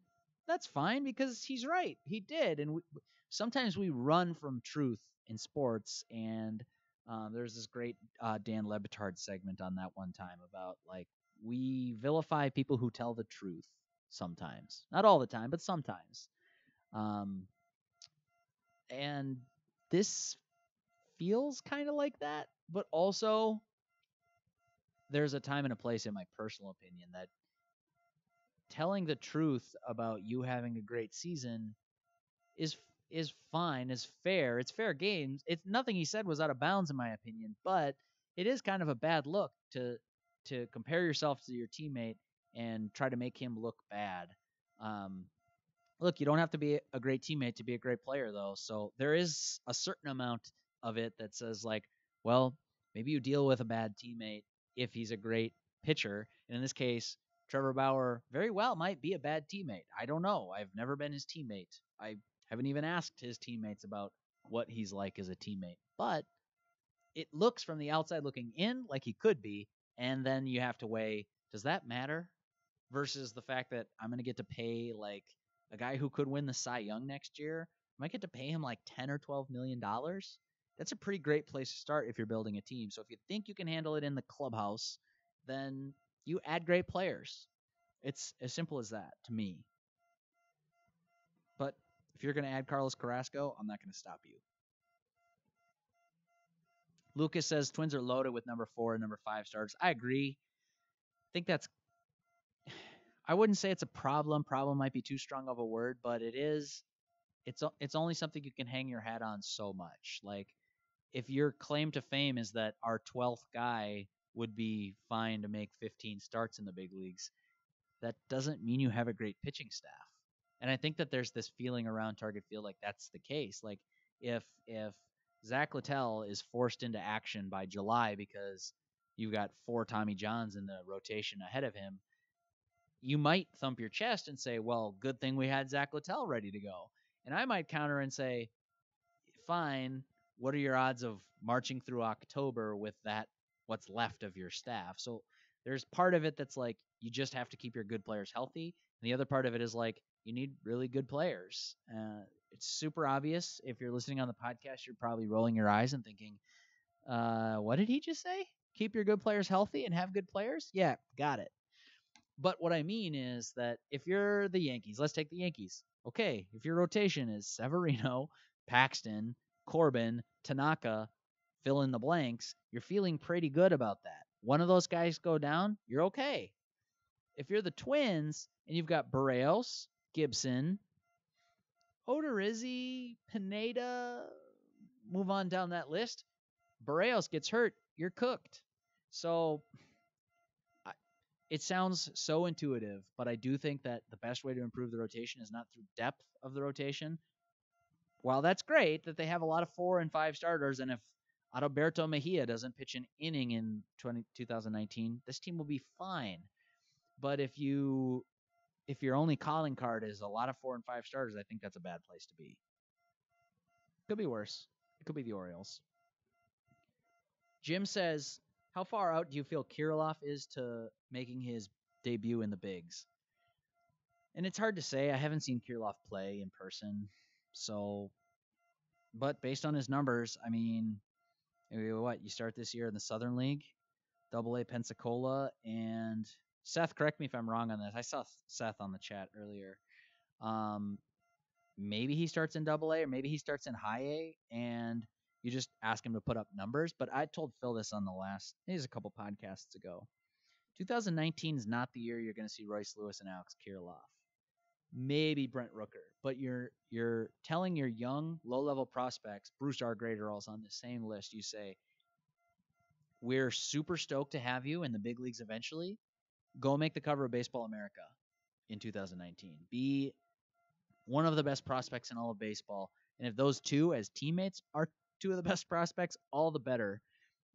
that's fine because he's right. He did, and sometimes we run from truth in sports. And there's this great Dan Lebitard segment on that one time about like we vilify people who tell the truth sometimes, not all the time, but sometimes. Um, and this feels kind of like that, but also there's a time and a place, in my personal opinion, that telling the truth about you having a great season is fine, is fair. It's fair games. It's nothing he said was out of bounds in my opinion, but it is kind of a bad look to compare yourself to your teammate and try to make him look bad. Look, you don't have to be a great teammate to be a great player, though. So there is a certain amount of it that says, like, well, maybe you deal with a bad teammate if he's a great pitcher. And in this case, Trevor Bauer very well might be a bad teammate. I don't know. I've never been his teammate. I haven't even asked his teammates about what he's like as a teammate. But it looks from the outside looking in like he could be. And then you have to weigh, does that matter? Versus the fact that I'm going to get to pay like a guy who could win the Cy Young next year. I might get to pay him like $10 or $12 million. That's a pretty great place to start if you're building a team. So if you think you can handle it in the clubhouse, then you add great players. It's as simple as that to me. But if you're going to add Carlos Carrasco, I'm not going to stop you. Lucas says Twins are loaded with number 4 and number 5 starters. I agree. I think that's, I wouldn't say it's a problem. Problem might be too strong of a word, but it is. It's only something you can hang your hat on so much. Like if your claim to fame is that our 12th guy would be fine to make 15 starts in the big leagues, that doesn't mean you have a great pitching staff. And I think that there's this feeling around Target Field like that's the case. Like if Zach Littell is forced into action by July because you've got 4 Tommy Johns in the rotation ahead of him, you might thump your chest and say, well, good thing we had Zach Littell ready to go. And I might counter and say, fine, what are your odds of marching through October with that, what's left of your staff? So there's part of it that's like, you just have to keep your good players healthy. And the other part of it is like, you need really good players. It's super obvious. If you're listening on the podcast, you're probably rolling your eyes and thinking, what did he just say? Keep your good players healthy and have good players? Yeah, got it. But what I mean is that if you're the Yankees, let's take the Yankees. Okay, if your rotation is Severino, Paxton, Corbin, Tanaka, fill in the blanks, you're feeling pretty good about that. One of those guys go down, you're okay. If you're the Twins and you've got Barrios, Gibson, Odorizzi, Pineda, move on down that list. Barrios gets hurt, you're cooked. So it sounds so intuitive, but I do think that the best way to improve the rotation is not through depth of the rotation. While that's great that they have a lot of 4 and 5 starters, and if Adalberto Mejia doesn't pitch an inning in 2019, this team will be fine. But if your only calling card is a lot of 4 and 5 starters, I think that's a bad place to be. Could be worse. It could be the Orioles. Jim says, how far out do you feel Kirilloff is to making his debut in the bigs? And it's hard to say. I haven't seen Kirilloff play in person. So, but based on his numbers, I mean, what, you start this year in the Southern League, Double-A Pensacola, and Seth, correct me if I'm wrong on this. I saw Seth on the chat earlier. Maybe he starts in Double-A or maybe he starts in High A, and you just ask him to put up numbers. But I told Phil this on it was a couple podcasts ago. 2019 is not the year you're going to see Royce Lewis and Alex Kirilloff. maybe Brent Rooker. But you're telling your young, low-level prospects, Bruce Graterol's on the same list. You say, we're super stoked to have you in the big leagues eventually. Go make the cover of Baseball America in 2019. Be one of the best prospects in all of baseball. And if those two as teammates are two of the best prospects, all the better.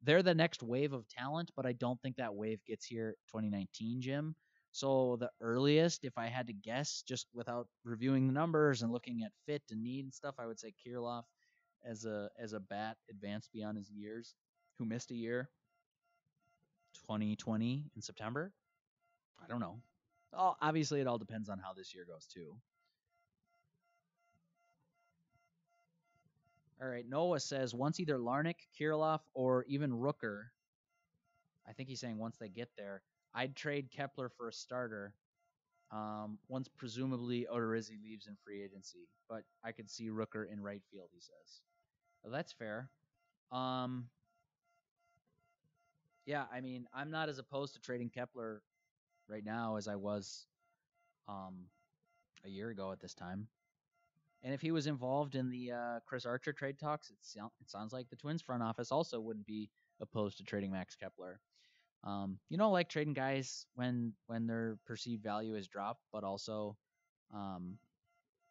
They're the next wave of talent, but I don't think that wave gets here 2019, Jim. So the earliest, if I had to guess, just without reviewing the numbers and looking at fit and need and stuff, I would say Kirilloff as a bat advanced beyond his years, who missed a year, 2020 in September. I don't know. Oh, obviously, it all depends on how this year goes too. All right, Noah says once either Larnach, Kirilloff, or even Rooker. I think he's saying once they get there, I'd trade Kepler for a starter. Once presumably Odorizzi leaves in free agency, but I could see Rooker in right field. He says, well, that's fair. Yeah, I mean, I'm not as opposed to trading Kepler right now as I was a year ago at this time. And if he was involved in the Chris Archer trade talks, it sounds like the Twins front office also wouldn't be opposed to trading Max Kepler. You don't like trading guys when their perceived value is dropped, but also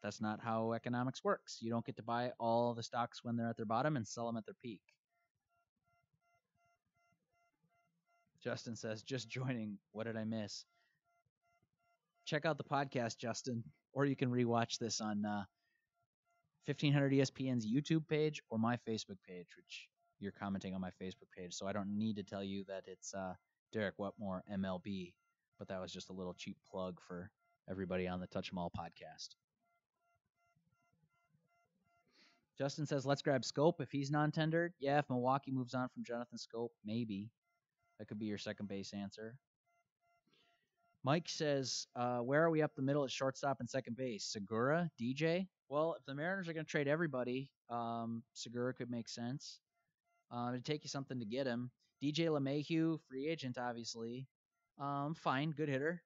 that's not how economics works. You don't get to buy all the stocks when they're at their bottom and sell them at their peak. Justin says, just joining. What did I miss? Check out the podcast, Justin, or you can rewatch this on 1500 ESPN's YouTube page or my Facebook page, which you're commenting on my Facebook page. So I don't need to tell you that it's Derek Wetmore, MLB, but that was just a little cheap plug for everybody on the Touch 'Em All podcast. Justin says, let's grab Scope if he's non-tendered. Yeah, if Milwaukee moves on from Jonathan Scope, maybe. That could be your second base answer. Mike says, where are we up the middle at shortstop and second base? Segura, DJ? Well, if the Mariners are going to trade everybody, Segura could make sense. It'd take you something to get him. DJ LeMahieu, free agent, obviously. Fine, good hitter.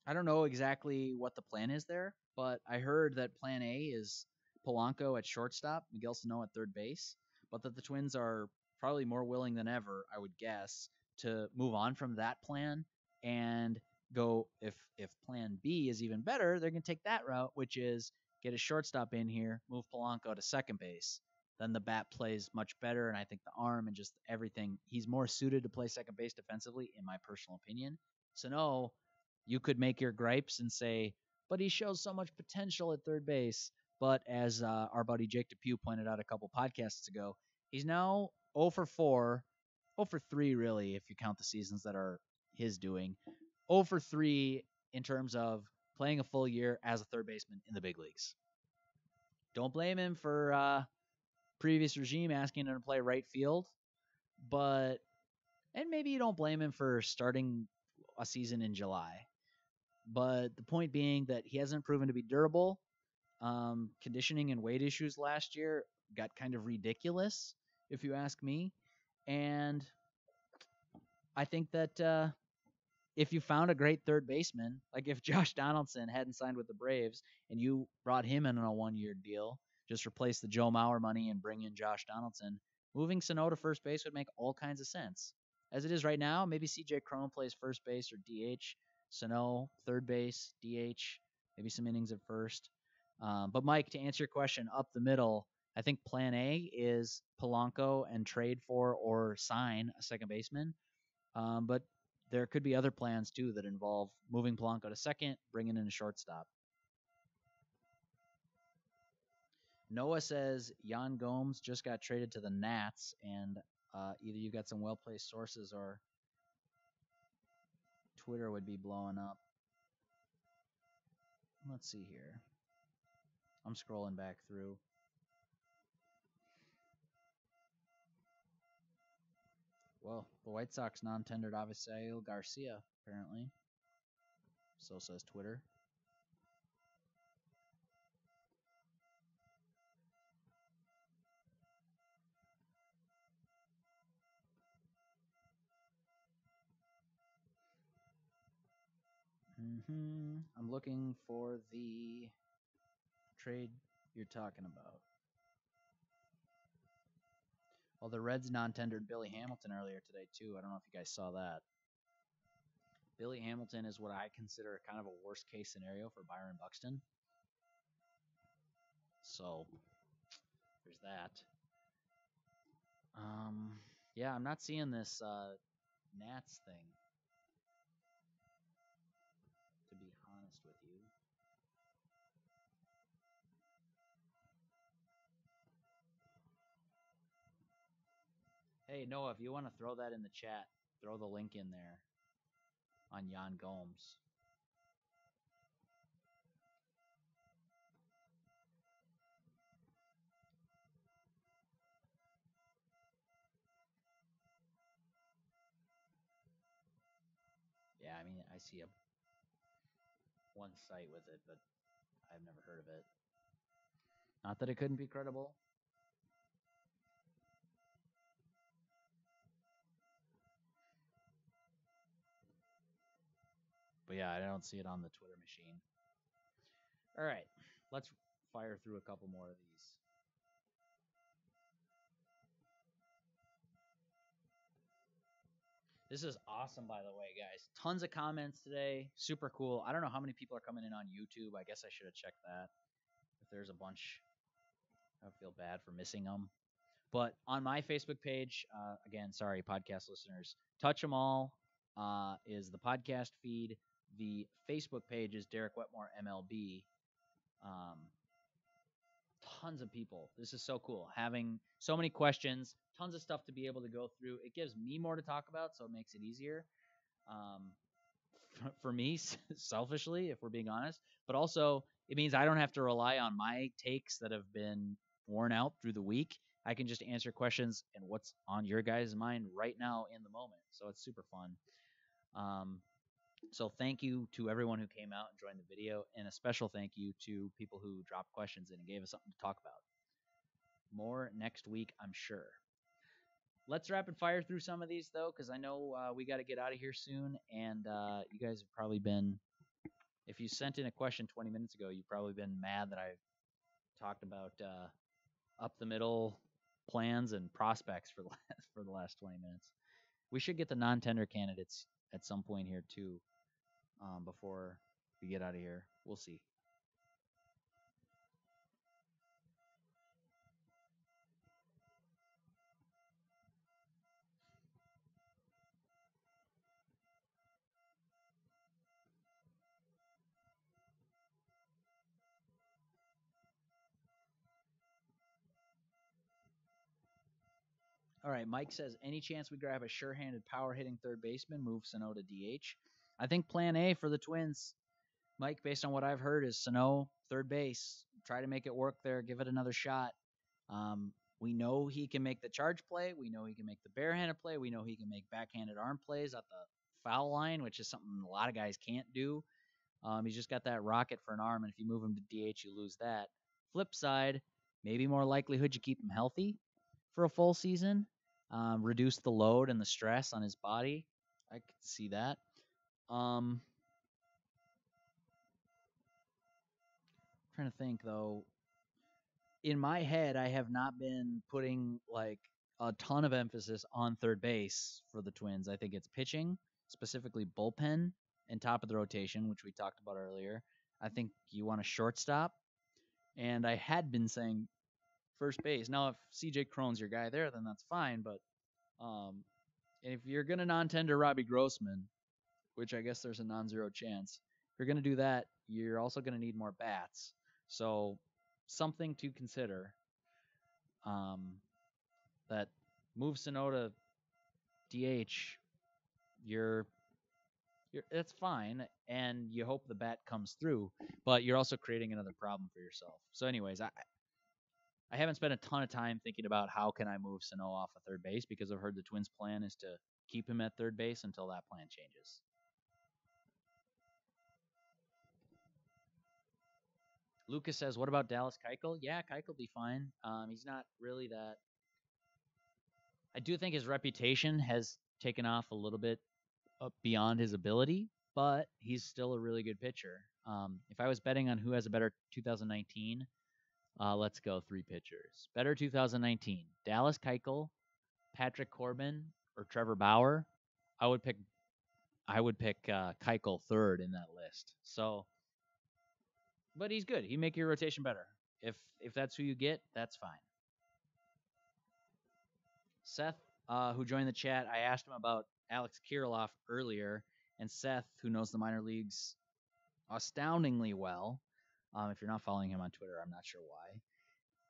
I don't know exactly what the plan is there, but I heard that plan A is Polanco at shortstop, Miguel Sano at third base, but that the Twins are probably more willing than ever, I would guess, to move on from that plan and go, if plan B is even better, they're going to take that route, which is get a shortstop in here, move Polanco to second base. Then the bat plays much better, and I think the arm and just everything, he's more suited to play second base defensively, in my personal opinion. So no, you could make your gripes and say, but he shows so much potential at third base. But as our buddy Jake Depew pointed out a couple podcasts ago, he's now 0 for 4, 0 for 3 really, if you count the seasons that are his doing. 0 for 3 in terms of playing a full year as a third baseman in the big leagues. Don't blame him for previous regime asking him to play right field, and maybe you don't blame him for starting a season in July. But the point being that he hasn't proven to be durable. Conditioning and weight issues last year got kind of ridiculous, if you ask me. And I think that if you found a great third baseman, like if Josh Donaldson hadn't signed with the Braves and you brought him in on a one-year deal, just replace the Joe Mauer money and bring in Josh Donaldson, moving Sano to first base would make all kinds of sense. As it is right now, maybe CJ Cron plays first base or DH, Sano third base, DH, maybe some innings at first. But Mike, to answer your question, up the middle, I think plan A is Polanco and trade for or sign a second baseman. But there could be other plans too that involve moving Polanco to second, bringing in a shortstop. Noah says Jan Gomes just got traded to the Nats, and either you got some well-placed sources or Twitter would be blowing up. Let's see here. I'm scrolling back through. Well, the White Sox non-tendered Avisail Garcia, apparently. So says Twitter. I'm looking for the trade you're talking about. Well, the Reds non-tendered Billy Hamilton earlier today, too. I don't know if you guys saw that. Billy Hamilton is what I consider kind of a worst-case scenario for Byron Buxton. So, there's that. Yeah, I'm not seeing this Nats thing, to be honest with you. Hey, Noah, if you want to throw that in the chat, throw the link in there on Jan Gomes. Yeah, I mean, I see one site with it, but I've never heard of it. Not that it couldn't be credible. But yeah, I don't see it on the Twitter machine. All right, let's fire through a couple more of these. This is awesome, by the way, guys. Tons of comments today. Super cool. I don't know how many people are coming in on YouTube. I guess I should have checked that. If there's a bunch, I feel bad for missing them. But on my Facebook page, again, sorry, podcast listeners, Touch 'em All is the podcast feed. The Facebook page is Derek Wetmore MLB. Tons of people. This is so cool. Having so many questions, tons of stuff to be able to go through. It gives me more to talk about, so it makes it easier. For me, selfishly, if we're being honest, but also it means I don't have to rely on my takes that have been worn out through the week. I can just answer questions and what's on your guys' mind right now in the moment. So it's super fun. So thank you to everyone who came out and joined the video, and a special thank you to people who dropped questions in and gave us something to talk about. More next week, I'm sure. Let's rapid fire through some of these, though, because I know we got to get out of here soon, and you guys have probably been, if you sent in a question 20 minutes ago, you've probably been mad that I talked about up the middle plans and prospects for the last 20 minutes. We should get the non-tender candidates at some point here, too, before we get out of here. We'll see. All right, Mike says, any chance we grab a sure-handed power-hitting third baseman, move Sano to DH? I think plan A for the Twins, Mike, based on what I've heard, is Sano, third base. Try to make it work there. Give it another shot. We know he can make the charge play. We know he can make the barehanded play. We know he can make backhanded arm plays at the foul line, which is something a lot of guys can't do. He's just got that rocket for an arm, and if you move him to DH, you lose that. Flip side, maybe more likelihood you keep him healthy for a full season. Reduce the load and the stress on his body. I could see that. Trying to think, though. In my head, I have not been putting like a ton of emphasis on third base for the Twins. I think it's pitching, specifically bullpen and top of the rotation, which we talked about earlier. I think you want a shortstop. And I had been saying first base. Now, if CJ Cron's your guy there, then that's fine. But if you're going to non-tender Robbie Grossman, which I guess there's a non-zero chance, if you're going to do that, you're also going to need more bats. So something to consider. That move Sonoda DH, you're that's fine, and you hope the bat comes through, but you're also creating another problem for yourself. So, anyways, I haven't spent a ton of time thinking about how can I move Sano off of third base because I've heard the Twins' plan is to keep him at third base until that plan changes. Lucas says, what about Dallas Keuchel? Yeah, Keuchel will be fine. He's not really that. I do think his reputation has taken off a little bit beyond his ability. but he's still a really good pitcher. If I was betting on who has a better 2019, let's go 3 pitchers. Better 2019: Dallas Keuchel, Patrick Corbin, or Trevor Bauer. I would pick Keuchel third in that list. So, but he's good. He make your rotation better. If that's who you get, that's fine. Seth, who joined the chat, I asked him about Alex Kirilloff earlier, and Seth, who knows the minor leagues astoundingly well, if you're not following him on Twitter, I'm not sure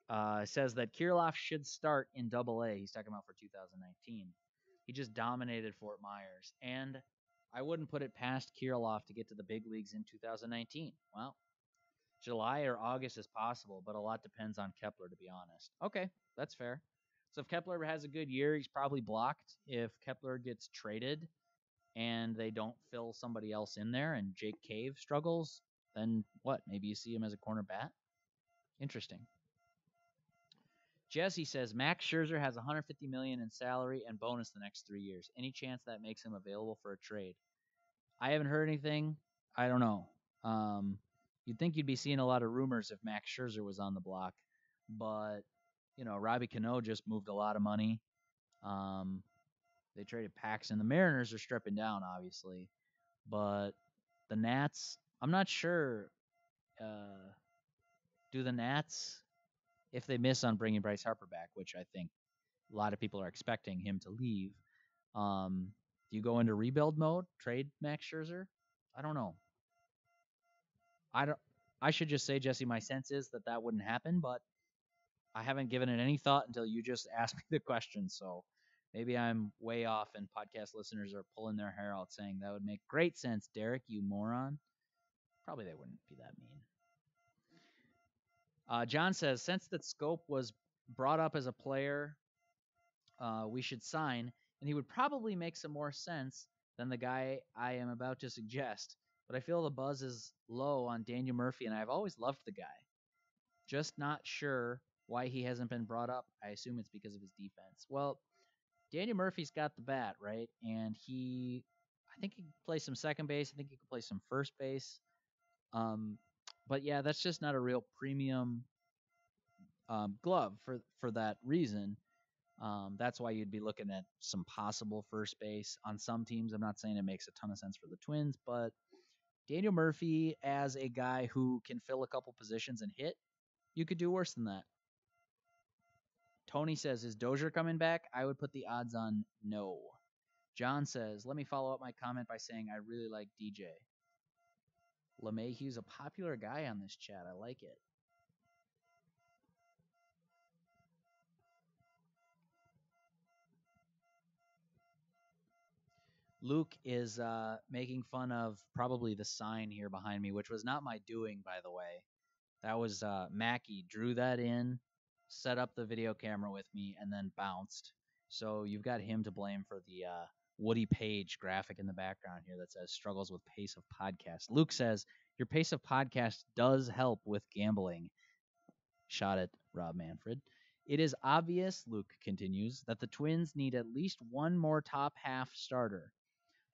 why, says that Kirilloff should start in Double-A. He's talking about for 2019. He just dominated Fort Myers, and I wouldn't put it past Kirilloff to get to the big leagues in 2019. Well, July or August is possible, but a lot depends on Kepler, to be honest. Okay, that's fair. So if Kepler has a good year, he's probably blocked. If Kepler gets traded and they don't fill somebody else in there and Jake Cave struggles, then what? Maybe you see him as a corner bat? Interesting. Jesse says Max Scherzer has $150 million in salary and bonus the next 3 years. Any chance that makes him available for a trade? I haven't heard anything. I don't know. You'd think you'd be seeing a lot of rumors if Max Scherzer was on the block, but Robbie Cano just moved a lot of money. They traded Paxton. The Mariners are stripping down, obviously, but the Nats, I'm not sure. Do the Nats, if they miss on bringing Bryce Harper back, which I think a lot of people are expecting him to leave, do you go into rebuild mode, trade Max Scherzer? I don't know. I should just say, Jesse, my sense is that wouldn't happen, but I haven't given it any thought until you just asked me the question. So maybe I'm way off and podcast listeners are pulling their hair out saying that would make great sense, Derek, you moron. Probably they wouldn't be that mean. John says, since that Scope was brought up as a player we should sign, and he would probably make some more sense than the guy I am about to suggest. But I feel the buzz is low on Daniel Murphy, and I've always loved the guy. Just not sure why he hasn't been brought up. I assume it's because of his defense. Well, Daniel Murphy's got the bat, right? And I think he can play some second base. I think he can play some first base. But yeah, that's just not a real premium glove for that reason. That's why you'd be looking at some possible first base on some teams. I'm not saying it makes a ton of sense for the Twins, but Daniel Murphy as a guy who can fill a couple positions and hit, you could do worse than that. Tony says, is Dozier coming back? I would put the odds on no. John says, let me follow up my comment by saying I really like DJ. LeMahieu's a popular guy on this chat. I like it. Luke is making fun of probably the sign here behind me, which was not my doing, by the way. That was Mackie drew that in, set up the video camera with me, and then bounced. So you've got him to blame for the Woody Page graphic in the background here that says struggles with pace of podcast. Luke says, your pace of podcast does help with gambling. Shot at Rob Manfred. It is obvious, Luke continues, that the Twins need at least one more top half starter.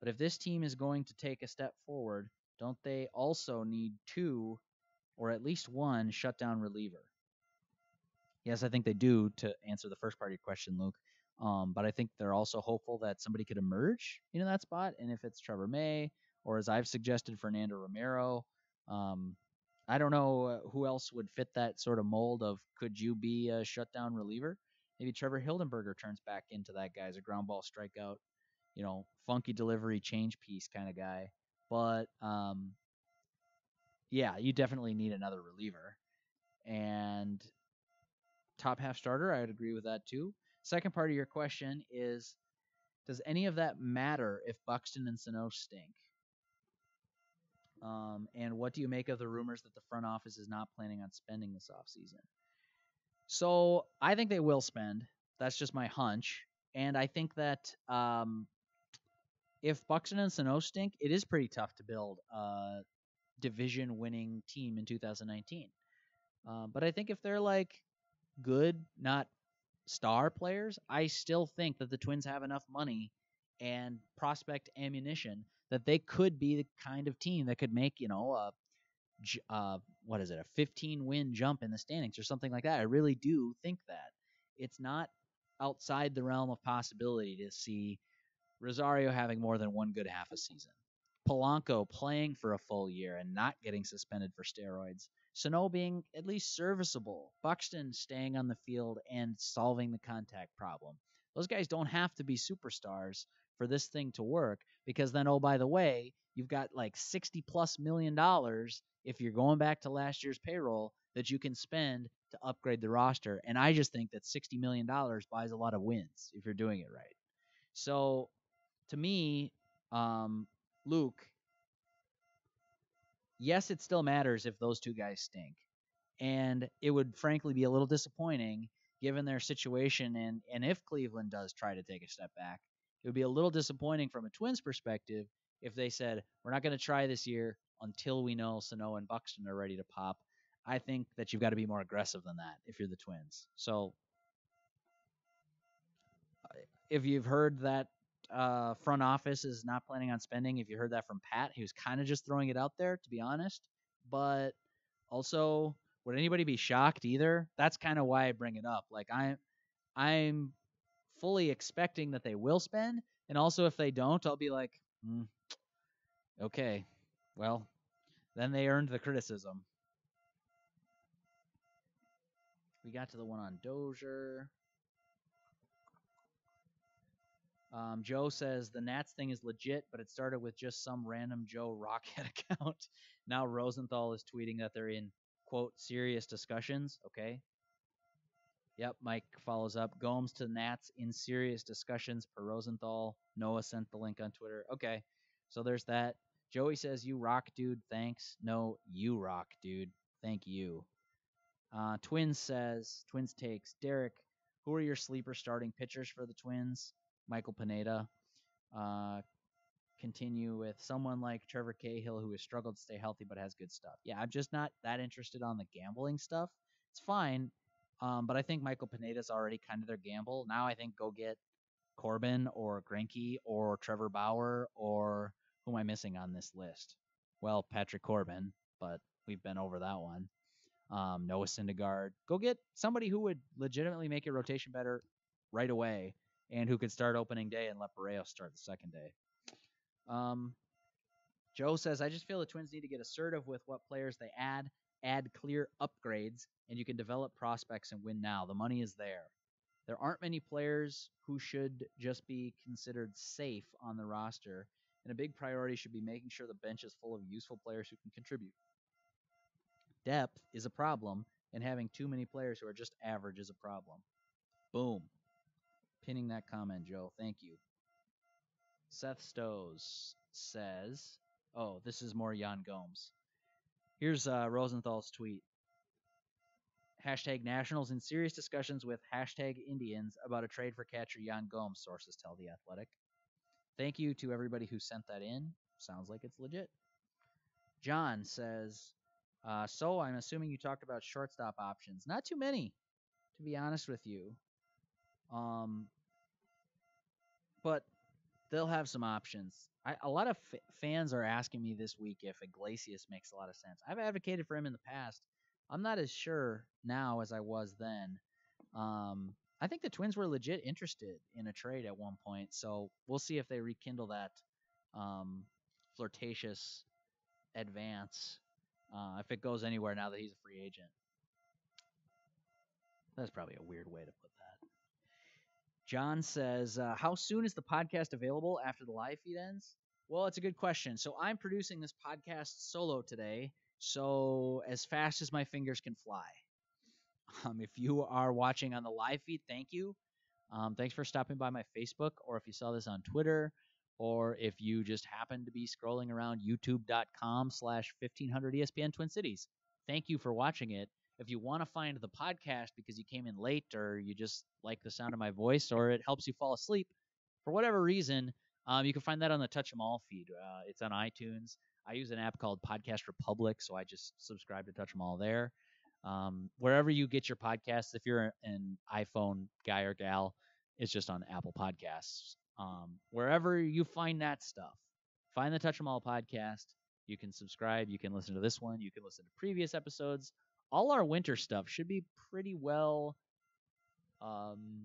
But if this team is going to take a step forward, don't they also need two or at least one shutdown reliever? Yes, I think they do, to answer the first part of your question, Luke. But I think they're also hopeful that somebody could emerge into that spot. And if it's Trevor May, or as I've suggested, Fernando Romero, I don't know who else would fit that sort of mold of could you be a shutdown reliever? Maybe Trevor Hildenberger turns back into that guy as a ground ball strikeout, funky delivery, change piece kind of guy. But, yeah, you definitely need another reliever. And top half starter, I would agree with that too. Second part of your question is, does any of that matter if Buxton and Sano stink? And what do you make of the rumors that the front office is not planning on spending this offseason? So I think they will spend. That's just my hunch. And I think that if Buxton and Sano stink, it is pretty tough to build a division-winning team in 2019. But I think if they're like good, not star players, I still think that the Twins have enough money and prospect ammunition that they could be the kind of team that could make, what is it, a 15-win jump in the standings or something like that. I really do think that. It's not outside the realm of possibility to see Rosario having more than one good half a season, Polanco playing for a full year and not getting suspended for steroids, Sano being at least serviceable, Buxton staying on the field and solving the contact problem. Those guys don't have to be superstars for this thing to work, because then, oh, by the way, you've got like $60+ million if you're going back to last year's payroll that you can spend to upgrade the roster. And I just think that $60 million buys a lot of wins if you're doing it right. So to me, Luke, yes, it still matters if those two guys stink. And it would frankly be a little disappointing given their situation. And if Cleveland does try to take a step back, it would be a little disappointing from a Twins perspective if they said, we're not going to try this year until we know Sano and Buxton are ready to pop. I think that you've got to be more aggressive than that if you're the Twins. So if you've heard that front office is not planning on spending, if you heard that from Pat, he was kind of just throwing it out there, to be honest. But also, would anybody be shocked either? That's kind of why I bring it up. Like, I'm fully expecting that they will spend, and also if they don't, I'll be like, okay, well, then they earned the criticism. We got to the one on Dozier. Joe says the Nats thing is legit, but it started with just some random Joe Rockhead account. Now Rosenthal is tweeting that they're in, quote, serious discussions. Okay. Yep, Mike follows up. Gomes to Nats in serious discussions per Rosenthal. Noah sent the link on Twitter. Okay, so there's that. Joey says, you rock, dude. Thanks. No, you rock, dude. Thank you. Twins takes. Derek, who are your sleeper starting pitchers for the Twins? Michael Pineda. Continue with someone like Trevor Cahill, who has struggled to stay healthy but has good stuff. Yeah, I'm just not that interested on the gambling stuff. It's fine, but I think Michael Pineda's already kind of their gamble. Now I think go get Corbin or Greinke or Trevor Bauer, or who am I missing on this list? Well, Patrick Corbin, but we've been over that one. Noah Syndergaard. Go get somebody who would legitimately make your rotation better right away and who could start opening day and let Barreos start the second day. Joe says, I just feel the Twins need to get assertive with what players they add clear upgrades, and you can develop prospects and win now. The money is there. There aren't many players who should just be considered safe on the roster, and a big priority should be making sure the bench is full of useful players who can contribute. Depth is a problem, and having too many players who are just average is a problem. Boom. Pinning that comment, Joe. Thank you. Seth Stows says, oh, this is more Jan Gomes. Here's Rosenthal's tweet. Hashtag Nationals in serious discussions with hashtag Indians about a trade for catcher Jan Gomes, sources tell The Athletic. Thank you to everybody who sent that in. Sounds like it's legit. John says, so I'm assuming you talked about shortstop options. Not too many, to be honest with you. But they'll have some options. A lot of fans are asking me this week if Iglesias makes a lot of sense. I've advocated for him in the past. I'm not as sure now as I was then. I think the Twins were legit interested in a trade at one point, so we'll see if they rekindle that flirtatious advance if it goes anywhere now that he's a free agent. That's probably a weird way to put that. John says, how soon is the podcast available after the live feed ends? Well, it's a good question. So I'm producing this podcast solo today, so as fast as my fingers can fly. If you are watching on the live feed, thank you. Thanks for stopping by my Facebook, or if you saw this on Twitter, or if you just happen to be scrolling around youtube.com/1500 ESPN Twin Cities. Thank you for watching it. If you want to find the podcast because you came in late or you just like the sound of my voice or it helps you fall asleep for whatever reason, you can find that on the Touch 'Em All feed. It's on iTunes. I use an app called Podcast Republic, so I just subscribe to Touch 'Em All there. Wherever you get your podcasts, if you're an iPhone guy or gal, it's just on Apple Podcasts. Wherever you find that stuff, find the Touch 'em All podcast. You can subscribe. You can listen to this one. You can listen to previous episodes. All our winter stuff should be pretty well.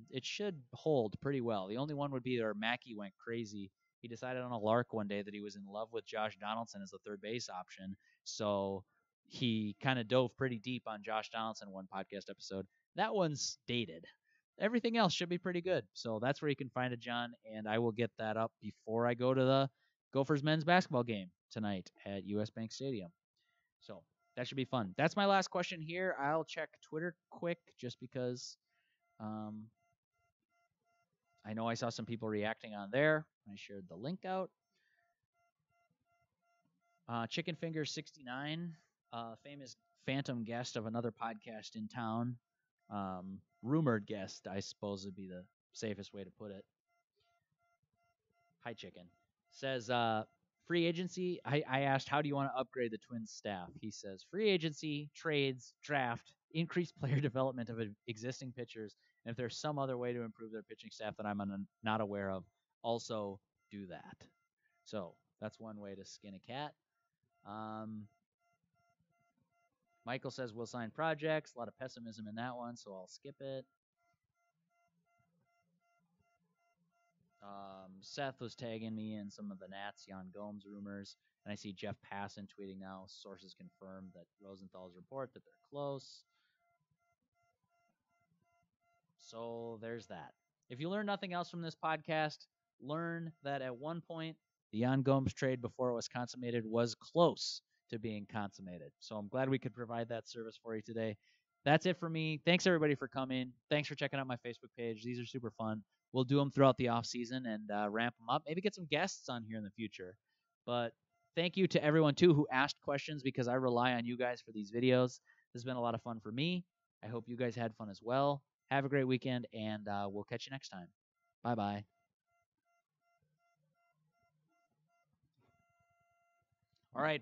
It should hold pretty well. The only one would be where Mackey went crazy. He decided on a lark one day that he was in love with Josh Donaldson as the third base option. So he kind of dove pretty deep on Josh Donaldson one podcast episode. That one's dated. Everything else should be pretty good. So that's where you can find it, John. And I will get that up before I go to the Gophers men's basketball game tonight at US Bank Stadium. So that should be fun. That's my last question here. I'll check Twitter quick just because I know I saw some people reacting on there. I shared the link out. Chicken Finger 69, famous phantom guest of another podcast in town. Rumored guest, I suppose would be the safest way to put it. Hi, Chicken. Says, free agency. I asked, how do you want to upgrade the Twins staff? He says, free agency, trades, draft, increased player development of existing pitchers, and if there's some other way to improve their pitching staff that I'm not aware of, also do that. So that's one way to skin a cat. Michael says we'll sign projects. A lot of pessimism in that one, so I'll skip it. Seth was tagging me in some of the Nats, Jan Gomes rumors, and I see Jeff Passan tweeting now. Sources confirmed that Rosenthal's report that they're close. So there's that. If you learn nothing else from this podcast, learn that at one point, the Jan Gomes trade before it was consummated was close to being consummated. So I'm glad we could provide that service for you today. That's it for me. Thanks, everybody, for coming. Thanks for checking out my Facebook page. These are super fun. We'll do them throughout the off season and ramp them up. Maybe get some guests on here in the future. But thank you to everyone, too, who asked questions because I rely on you guys for these videos. This has been a lot of fun for me. I hope you guys had fun as well. Have a great weekend, and we'll catch you next time. Bye-bye. All right.